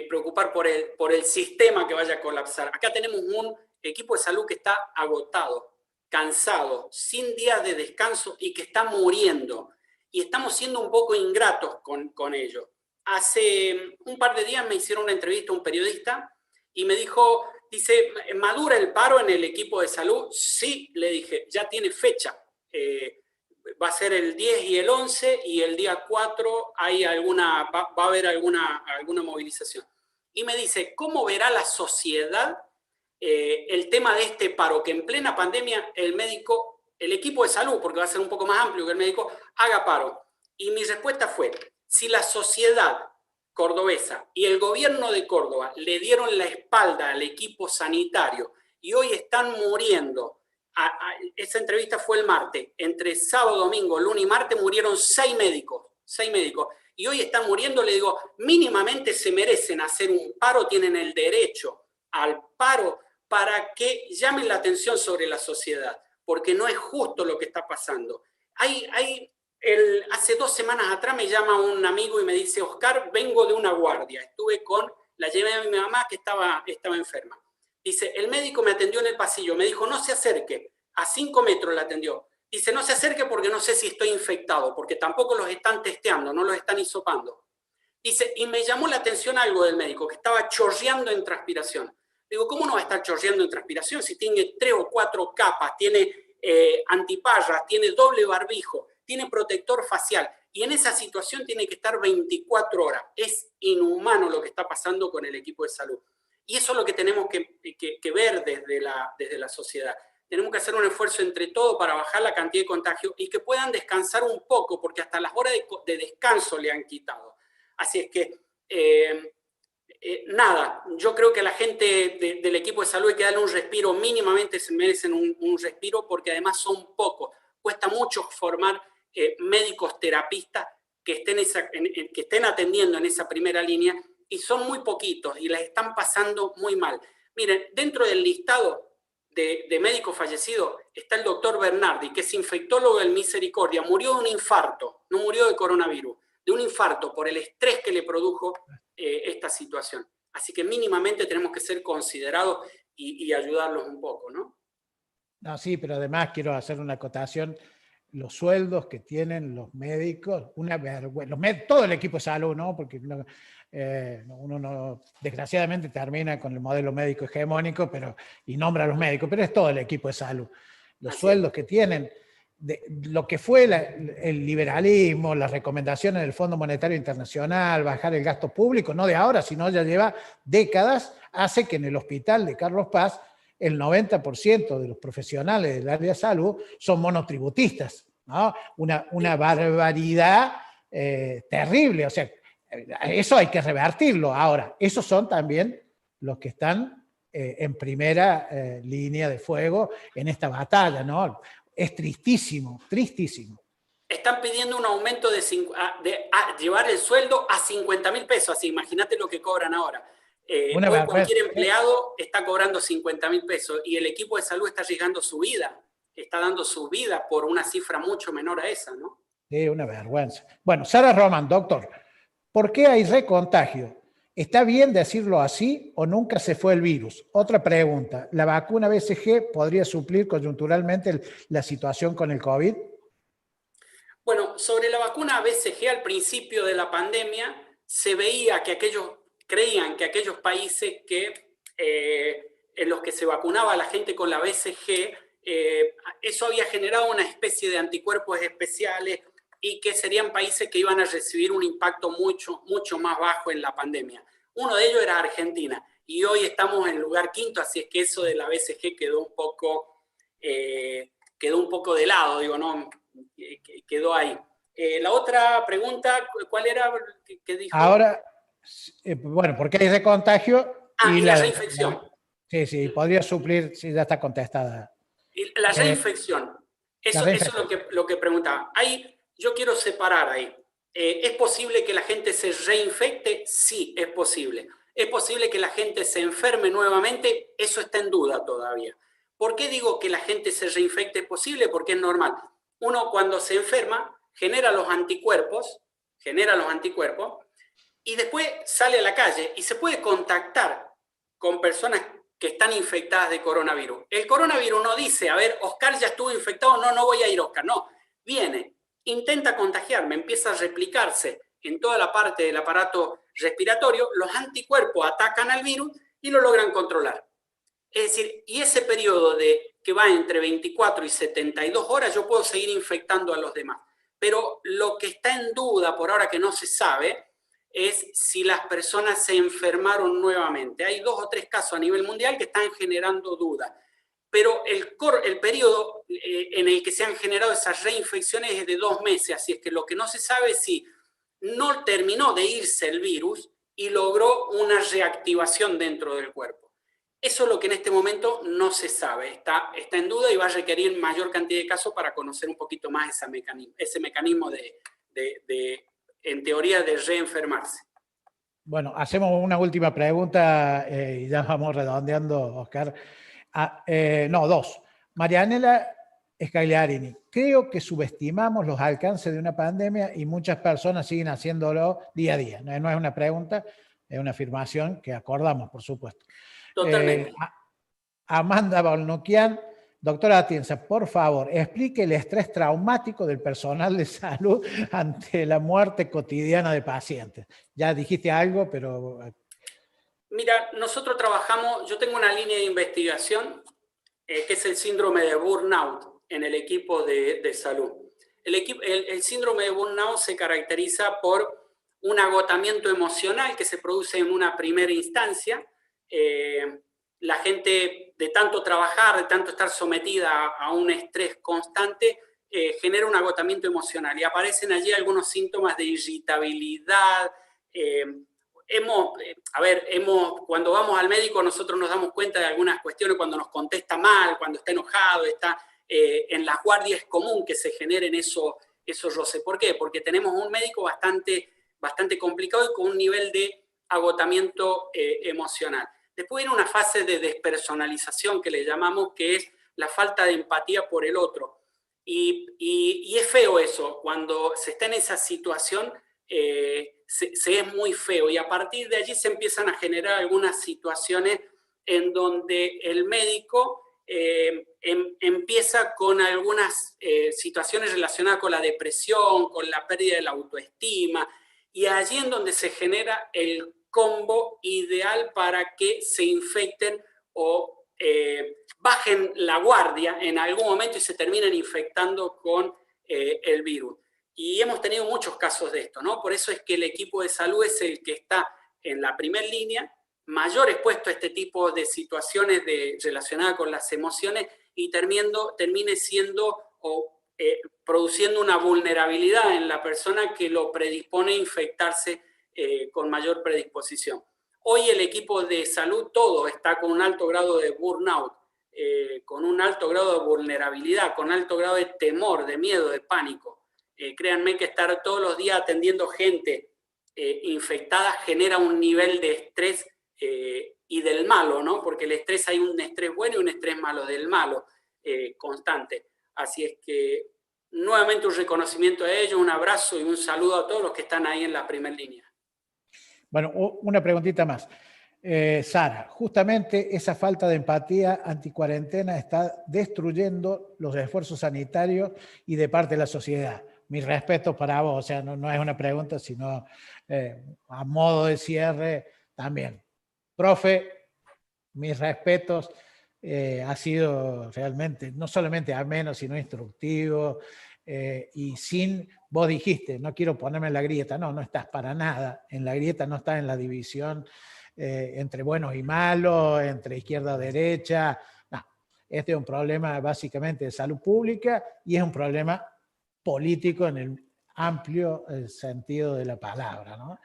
preocupar por el sistema que vaya a colapsar. Acá tenemos un equipo de salud que está agotado, cansado, sin días de descanso y que está muriendo. Y estamos siendo un poco ingratos con ello. Hace un par de días me hicieron una entrevista a un periodista y me dice, ¿madura el paro en el equipo de salud? Sí, le dije, ya tiene fecha. Va a ser el 10 y el 11 y el día 4 va a haber alguna movilización. Y me dice, ¿cómo verá la sociedad el tema de este paro? Que en plena pandemia el equipo de salud, porque va a ser un poco más amplio que el médico, haga paro. Y mi respuesta fue, si la sociedad cordobesa y el gobierno de Córdoba le dieron la espalda al equipo sanitario y hoy están muriendo, esa entrevista fue el martes, entre sábado, domingo, lunes y martes murieron 6 médicos, y hoy están muriendo, le digo, mínimamente se merecen hacer un paro, tienen el derecho al paro para que llamen la atención sobre la sociedad. porque no es justo lo que está pasando. Hace 2 semanas atrás me llama un amigo y me dice, Oscar, vengo de una guardia, la llevé a mi mamá que estaba enferma. Dice, el médico me atendió en el pasillo, me dijo, no se acerque, a 5 metros la atendió. Dice, no se acerque porque no sé si estoy infectado, porque tampoco los están testeando, no los están hisopando. Dice, y me llamó la atención algo del médico, que estaba chorreando en transpiración. Digo, ¿cómo no va a estar chorreando en transpiración si tiene 3 o 4 capas, tiene antiparras, tiene doble barbijo, tiene protector facial? Y en esa situación tiene que estar 24 horas. Es inhumano lo que está pasando con el equipo de salud. Y eso es lo que tenemos que ver desde la sociedad. Tenemos que hacer un esfuerzo entre todos para bajar la cantidad de contagios y que puedan descansar un poco, porque hasta las horas de descanso le han quitado. Así es que, nada, yo creo que a la gente del equipo de salud hay que darle un respiro, mínimamente se merecen un respiro, porque además son pocos. Cuesta mucho formar médicos terapistas que estén atendiendo en esa primera línea, y son muy poquitos y les están pasando muy mal. Miren, dentro del listado de médicos fallecidos está el doctor Bernardi, que es infectólogo del Misericordia, murió de un infarto, no murió de coronavirus, de un infarto por el estrés que le produjo esta situación. Así que mínimamente tenemos que ser considerados y ayudarlos un poco, ¿no? No, sí, pero además quiero hacer una acotación. Los sueldos que tienen los médicos, una vergüenza, todo el equipo de salud, ¿no? Porque uno no, desgraciadamente termina con el modelo médico hegemónico, y nombra a los médicos, pero es todo el equipo de salud. Los sueldos que tienen, lo que fue el liberalismo, las recomendaciones del Fondo Monetario Internacional, bajar el gasto público, no de ahora, sino ya lleva décadas, hace que en el hospital de Carlos Paz el 90% de los profesionales del área de salud son monotributistas, ¿no? Una barbaridad terrible. O sea, eso hay que revertirlo. Ahora, esos son también los que están en primera línea de fuego en esta batalla, ¿no? Es tristísimo, tristísimo. Están pidiendo un aumento de llevar el sueldo a 50.000 pesos, así imagínate lo que cobran ahora. Hoy cualquier empleado está cobrando 50.000 pesos y el equipo de salud está arriesgando su vida, está dando su vida por una cifra mucho menor a esa, ¿no? Sí, una vergüenza. Bueno, Sara Roman, doctor, ¿por qué hay recontagio? ¿Está bien decirlo así o nunca se fue el virus? Otra pregunta, ¿la vacuna BCG podría suplir coyunturalmente la situación con el COVID? Bueno, sobre la vacuna BCG al principio de la pandemia se veía que creían que aquellos países en los que se vacunaba a la gente con la BCG, eso había generado una especie de anticuerpos especiales y que serían países que iban a recibir un impacto mucho, mucho más bajo en la pandemia. Uno de ellos era Argentina y hoy estamos en lugar 5º, así es que eso de la BCG quedó un poco de lado, digo, no, quedó ahí. La otra pregunta, ¿cuál era? ¿Qué dijo? Ahora, bueno, porque hay recontagio. Y la reinfección. Sí, podría suplir, sí, ya está contestada. La reinfección. Eso es lo que preguntaba. Yo quiero separar ahí. ¿Es posible que la gente se reinfecte? Sí, es posible. ¿Es posible que la gente se enferme nuevamente? Eso está en duda todavía. ¿Por qué digo que la gente se reinfecte? Es posible porque es normal. Uno cuando se enferma genera los anticuerpos y después sale a la calle y se puede contactar con personas que están infectadas de coronavirus. El coronavirus no dice, a ver, Oscar ya estuvo infectado, no voy a ir, Oscar. No, viene, intenta contagiarme, empieza a replicarse en toda la parte del aparato respiratorio, los anticuerpos atacan al virus y lo logran controlar. Es decir, y ese periodo que va entre 24 y 72 horas, yo puedo seguir infectando a los demás. Pero lo que está en duda, por ahora que no se sabe, es si las personas se enfermaron nuevamente. Hay 2 o 3 casos a nivel mundial que están generando dudas. Pero el periodo en el que se han generado esas reinfecciones es de 2 meses. Así es que lo que no se sabe es si no terminó de irse el virus y logró una reactivación dentro del cuerpo. Eso es lo que en este momento no se sabe, está en duda y va a requerir mayor cantidad de casos para conocer un poquito más ese mecanismo en teoría, de reenfermarse. Bueno, hacemos una última pregunta y ya vamos redondeando, Oscar. 2. Marianela Scagliarini, creo que subestimamos los alcances de una pandemia y muchas personas siguen haciéndolo día a día. No es una pregunta, es una afirmación que acordamos, por supuesto. Totalmente. Amanda Bolnuquian, doctora Atienza, por favor, explique el estrés traumático del personal de salud ante la muerte cotidiana de pacientes. Ya dijiste algo, pero... Mira, nosotros trabajamos, yo tengo una línea de investigación que es el síndrome de burnout en el equipo de salud. El síndrome de burnout se caracteriza por un agotamiento emocional que se produce en una primera instancia. La gente, de tanto trabajar, de tanto estar sometida a un estrés constante, genera un agotamiento emocional y aparecen allí algunos síntomas de irritabilidad. Cuando vamos al médico nosotros nos damos cuenta de algunas cuestiones cuando nos contesta mal, cuando está enojado, está en las guardias. Es común que se generen esos roces. ¿Por qué? Porque tenemos un médico bastante complicado y con un nivel de agotamiento emocional. Después viene una fase de despersonalización que le llamamos, que es la falta de empatía por el otro. Y es feo eso, cuando se está en esa situación, se es muy feo, y a partir de allí se empiezan a generar algunas situaciones en donde el médico empieza con algunas situaciones relacionadas con la depresión, con la pérdida de la autoestima, y allí en donde se genera el combo ideal para que se infecten o bajen la guardia en algún momento y se terminen infectando con el virus. Y hemos tenido muchos casos de esto, ¿no? Por eso es que el equipo de salud es el que está en la primera línea, mayor expuesto a este tipo de situaciones relacionadas con las emociones, y termine siendo produciendo una vulnerabilidad en la persona que lo predispone a infectarse con mayor predisposición. Hoy el equipo de salud todo está con un alto grado de burnout, con un alto grado de vulnerabilidad, con alto grado de temor, de miedo, de pánico. Créanme que estar todos los días atendiendo gente infectada genera un nivel de estrés y del malo, ¿no? Porque el estrés, hay un estrés bueno y un estrés malo, del malo constante. Así es que nuevamente un reconocimiento a ellos, un abrazo y un saludo a todos los que están ahí en la primera línea. Bueno, una preguntita más. Sara, justamente esa falta de empatía anticuarentena está destruyendo los esfuerzos sanitarios y de parte de la sociedad. Mis respetos para vos, o sea, no es una pregunta, sino a modo de cierre también. Profe, mis respetos, ha sido realmente no solamente ameno, sino instructivo, y vos dijiste, no quiero ponerme en la grieta, no estás para nada en la grieta, no estás en la división entre buenos y malos, entre izquierda y derecha, no. Este es un problema básicamente de salud pública y es un problema político en el amplio sentido de la palabra, ¿no?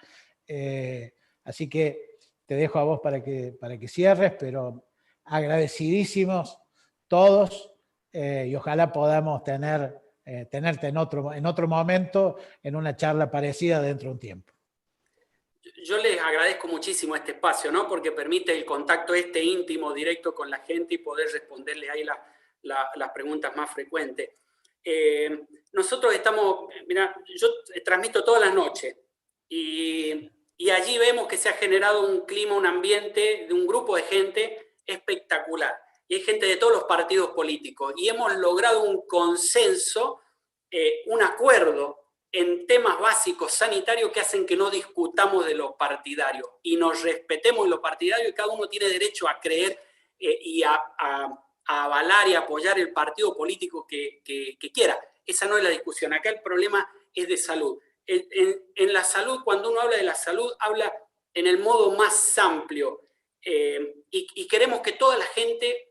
Así que te dejo a vos para que cierres, pero agradecidísimos todos y ojalá podamos tenerte en otro momento, en una charla parecida dentro de un tiempo. Yo les agradezco muchísimo este espacio, ¿no? Porque permite el contacto íntimo, directo con la gente y poder responderles ahí las preguntas más frecuentes. Nosotros mira, yo transmito todas las noches y allí vemos que se ha generado un clima, un ambiente de un grupo de gente espectacular. Y hay gente de todos los partidos políticos y hemos logrado un consenso, un acuerdo en temas básicos sanitarios que hacen que no discutamos de lo partidario y nos respetemos en lo partidario, y cada uno tiene derecho a creer y a avalar y apoyar el partido político que quiera. Esa no es la discusión. Acá el problema es de salud. En la salud, cuando uno habla de la salud, habla en el modo más amplio y queremos que toda la gente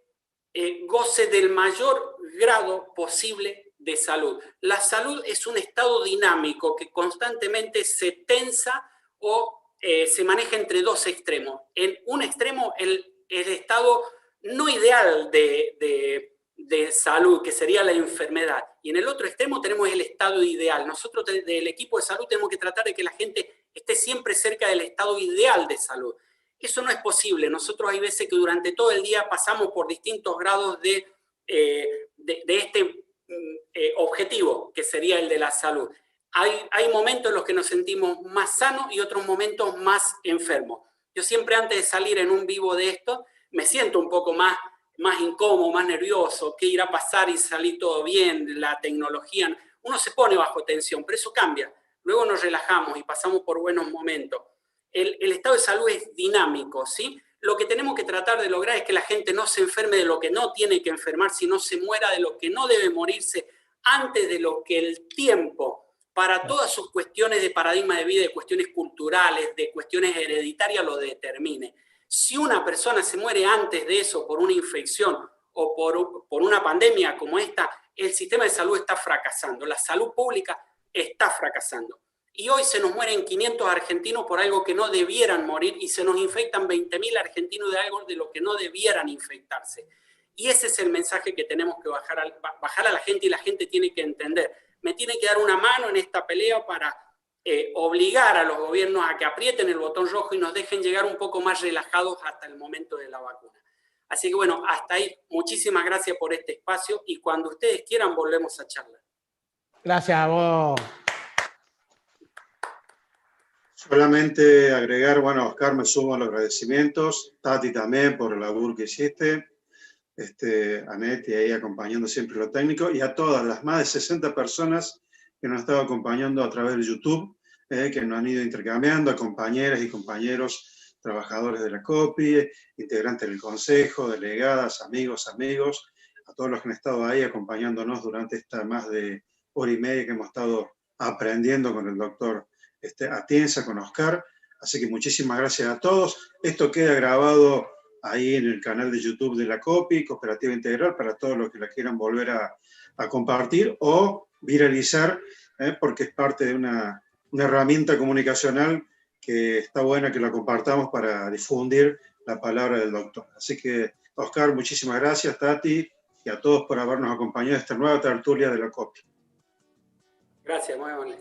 goce del mayor grado posible de salud. La salud es un estado dinámico que constantemente se tensa o se maneja entre dos extremos. En un extremo, el estado no ideal de salud, que sería la enfermedad, y en el otro extremo tenemos el estado ideal. Nosotros del equipo de salud tenemos que tratar de que la gente esté siempre cerca del estado ideal de salud. Eso no es posible. Nosotros hay veces que durante todo el día pasamos por distintos grados de este objetivo, que sería el de la salud. Hay momentos en los que nos sentimos más sanos y otros momentos más enfermos. Yo siempre antes de salir en un vivo de esto, me siento un poco más incómodo, más nervioso, qué irá a pasar y salir todo bien, la tecnología. Uno se pone bajo tensión, pero eso cambia. Luego nos relajamos y pasamos por buenos momentos. El estado de salud es dinámico, ¿sí? Lo que tenemos que tratar de lograr es que la gente no se enferme de lo que no tiene que enfermar, sino se muera de lo que no debe morirse antes de lo que el tiempo, para todas sus cuestiones de paradigma de vida, de cuestiones culturales, de cuestiones hereditarias, lo determine. Si una persona se muere antes de eso por una infección o por una pandemia como esta, el sistema de salud está fracasando, la salud pública está fracasando. Y hoy se nos mueren 500 argentinos por algo que no debieran morir y se nos infectan 20.000 argentinos de algo de lo que no debieran infectarse. Y ese es el mensaje que tenemos que bajar a la gente, y la gente tiene que entender. Me tiene que dar una mano en esta pelea para obligar a los gobiernos a que aprieten el botón rojo y nos dejen llegar un poco más relajados hasta el momento de la vacuna. Así que bueno, hasta ahí. Muchísimas gracias por este espacio y cuando ustedes quieran volvemos a charlar. Gracias a vos. Solamente agregar, bueno, Oscar, me sumo a los agradecimientos, Tati también por el labor que hiciste, Anette ahí acompañando siempre lo técnico, y a todas las más de 60 personas que nos han estado acompañando a través de YouTube, que nos han ido intercambiando, a compañeras y compañeros, trabajadores de la COPI, integrantes del Consejo, delegadas, amigos, a todos los que han estado ahí acompañándonos durante esta más de hora y media que hemos estado aprendiendo con el doctor Atienza, con Oscar. Así que muchísimas gracias a todos. Esto queda grabado ahí en el canal de YouTube de la COPI, Cooperativa Integral, para todos los que la quieran volver a compartir o viralizar, porque es parte de una herramienta comunicacional que está buena que la compartamos para difundir la palabra del doctor. Así que, Oscar, muchísimas gracias, Tati, y a todos por habernos acompañado en esta nueva tertulia de la COPI. Gracias, muy amable.